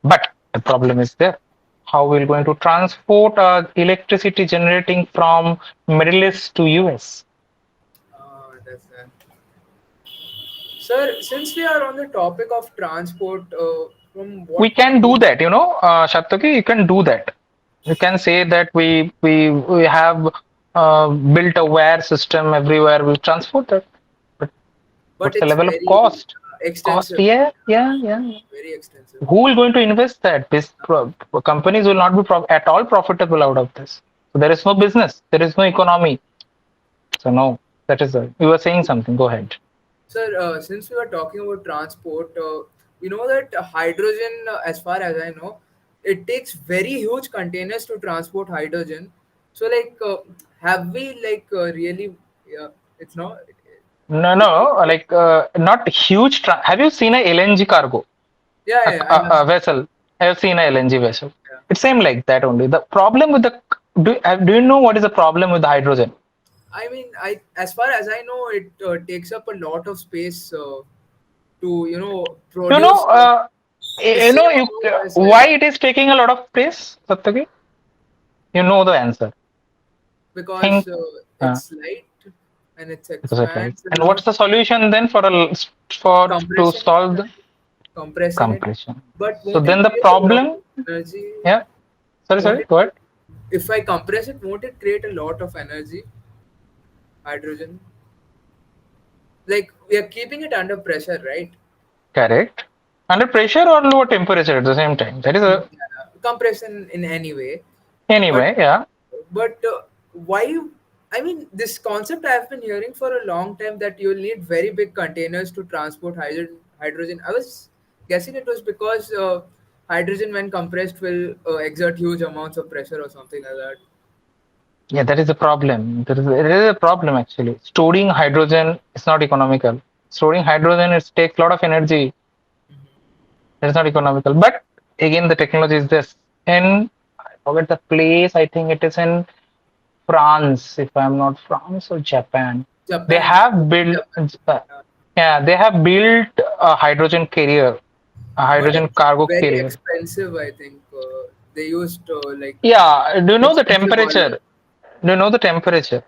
but the problem is there. How we're going to transport electricity generating from Middle East to US? that's that. Sir, since we are on the topic of transport, from We what can do that, Shataki, you can do that. You can say that we have built a wire system everywhere. We transport that. But but what's the it's level of very cost? Cost, extensive, yeah, yeah, yeah. very extensive. Who will going to invest that? This companies will not be at all profitable out of this. So there is no business. There is no economy. So no, that is you were saying something. Go ahead. Sir, since we were talking about transport, we know that hydrogen, as far as I know, it takes very huge containers to transport hydrogen. So like, have we like really? It's not. No, no, like not huge. Have you seen a LNG cargo? Yeah, A, yeah, I a, have a seen. vessel. I have seen a LNG vessel. Yeah. It's same like that only. The problem with the do you know what is the problem with the hydrogen? I mean, I as far as I know, it takes up a lot of space to You know, produce the you same know, amount as why it is taking a lot of space, Satyaki? You know the answer. because Think it's light and it because it like. expands a And what's lot. the solution then for to Compressing it, solve the compressing it. compression? But So won't it then the create a lot problem, of energy? yeah. Won't Sorry. it? Go ahead. If I compress it, won't it create a lot of energy? Hydrogen. Like we are keeping it under pressure, right? Correct. Under pressure or low temperature at the same time. That is a Yeah, compression in any way. But anyway. Yeah. but why? I mean, this concept I've been hearing for a long time that you'll need very big containers to transport hydrogen. I was guessing it was because hydrogen, when compressed, will exert huge amounts of pressure or something like that. Yeah, that is a problem. There is a problem actually. Storing hydrogen is not economical. Storing hydrogen it takes a lot of energy. It's not economical. But again, the technology is this. In I forget the place. I think it is in France, if I'm not France or Japan. They Japan, have built, Japan. Uh, yeah, they have built a hydrogen carrier, a but hydrogen it's cargo very carrier. expensive. I think they used like Yeah, do you know the expensive oil temperature? Do you know the temperature?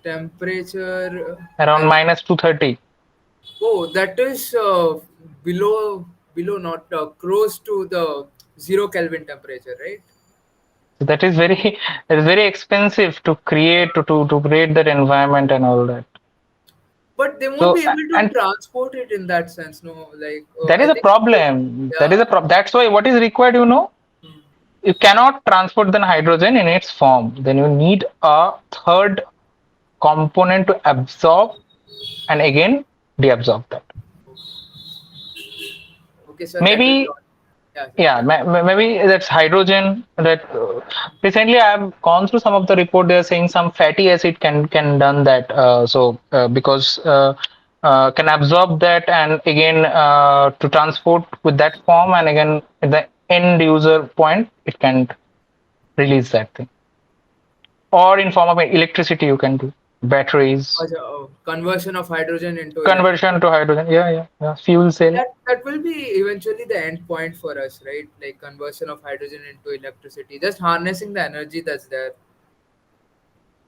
temperature. Around I minus 230. Oh, that is below not close to the 0 Kelvin temperature, right? So that is very it is very expensive to create to create that environment and all that. But they won't So be able to and transport it in that sense. No, like that I is a think, problem. That is yeah. a problem. That's why what is required, you know, you cannot transport the hydrogen in its form. Then you need a third component to absorb and again deabsorb that. Okay, sir, that will be Maybe all. Yeah, sir, yeah, yeah. maybe that's hydrogen. That recently I've gone through some of the report. They're saying some fatty acid can done that. Because can absorb that and again to transport with that form and again at the end user point it can release that thing. Or in form of electricity you can do batteries Conversion of hydrogen into conversion electricity. to hydrogen. Yeah, fuel cell. That will be eventually the end point for us, right? Like conversion of hydrogen into electricity. Just harnessing the energy that's there.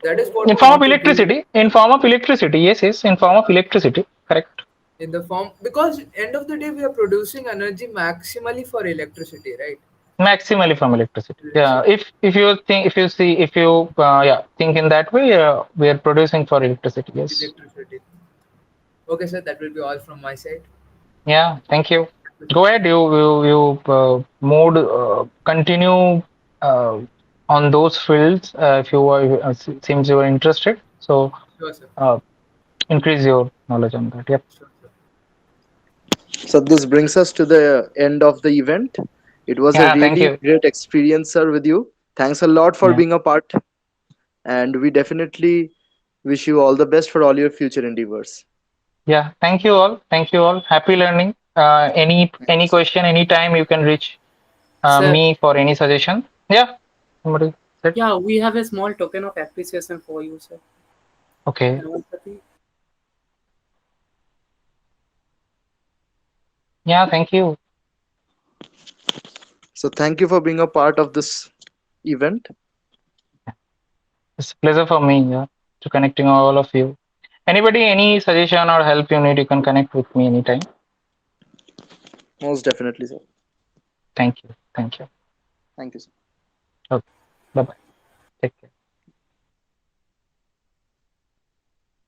That is what In we form of want to do electricity, in form of electricity, yes, in form of electricity, correct. in the form, because end of the day we are producing energy maximally for electricity, right? Maximally from electricity. Yeah, Electricity, if you think, if you see, if you yeah think in that way, we are producing for electricity. Yes. electricity. Okay, sir, that will be all from my side. Yeah. Thank you. Thank you, Go sir. ahead. You mode continue uh, on those fields if you are seems you are interested. So Sure, sir. uh, increase your knowledge on that. Yep. Sure, sir. So this brings us to the end of the event. It was a Yeah. Thank really you. great experience, sir, with you. Thanks a lot for Yeah. being a part, and we definitely wish you all the best for all your future endeavors. Yeah, thank you all. Thank you all. Happy learning. Thank you, Any sir. question, anytime you can reach Sir, me for any suggestion. Yeah, somebody said. yeah, we have a small token of appreciation for you, sir. Okay. Namaste. Yeah, thank you. So thank you for being a part of this event. It's a pleasure for me. Yeah, to connecting all of you. Anybody, any suggestion or help you need, you can connect with me anytime. Most definitely, sir. Thank you. Thank you. Thank you, sir. Okay. Bye bye. Take care.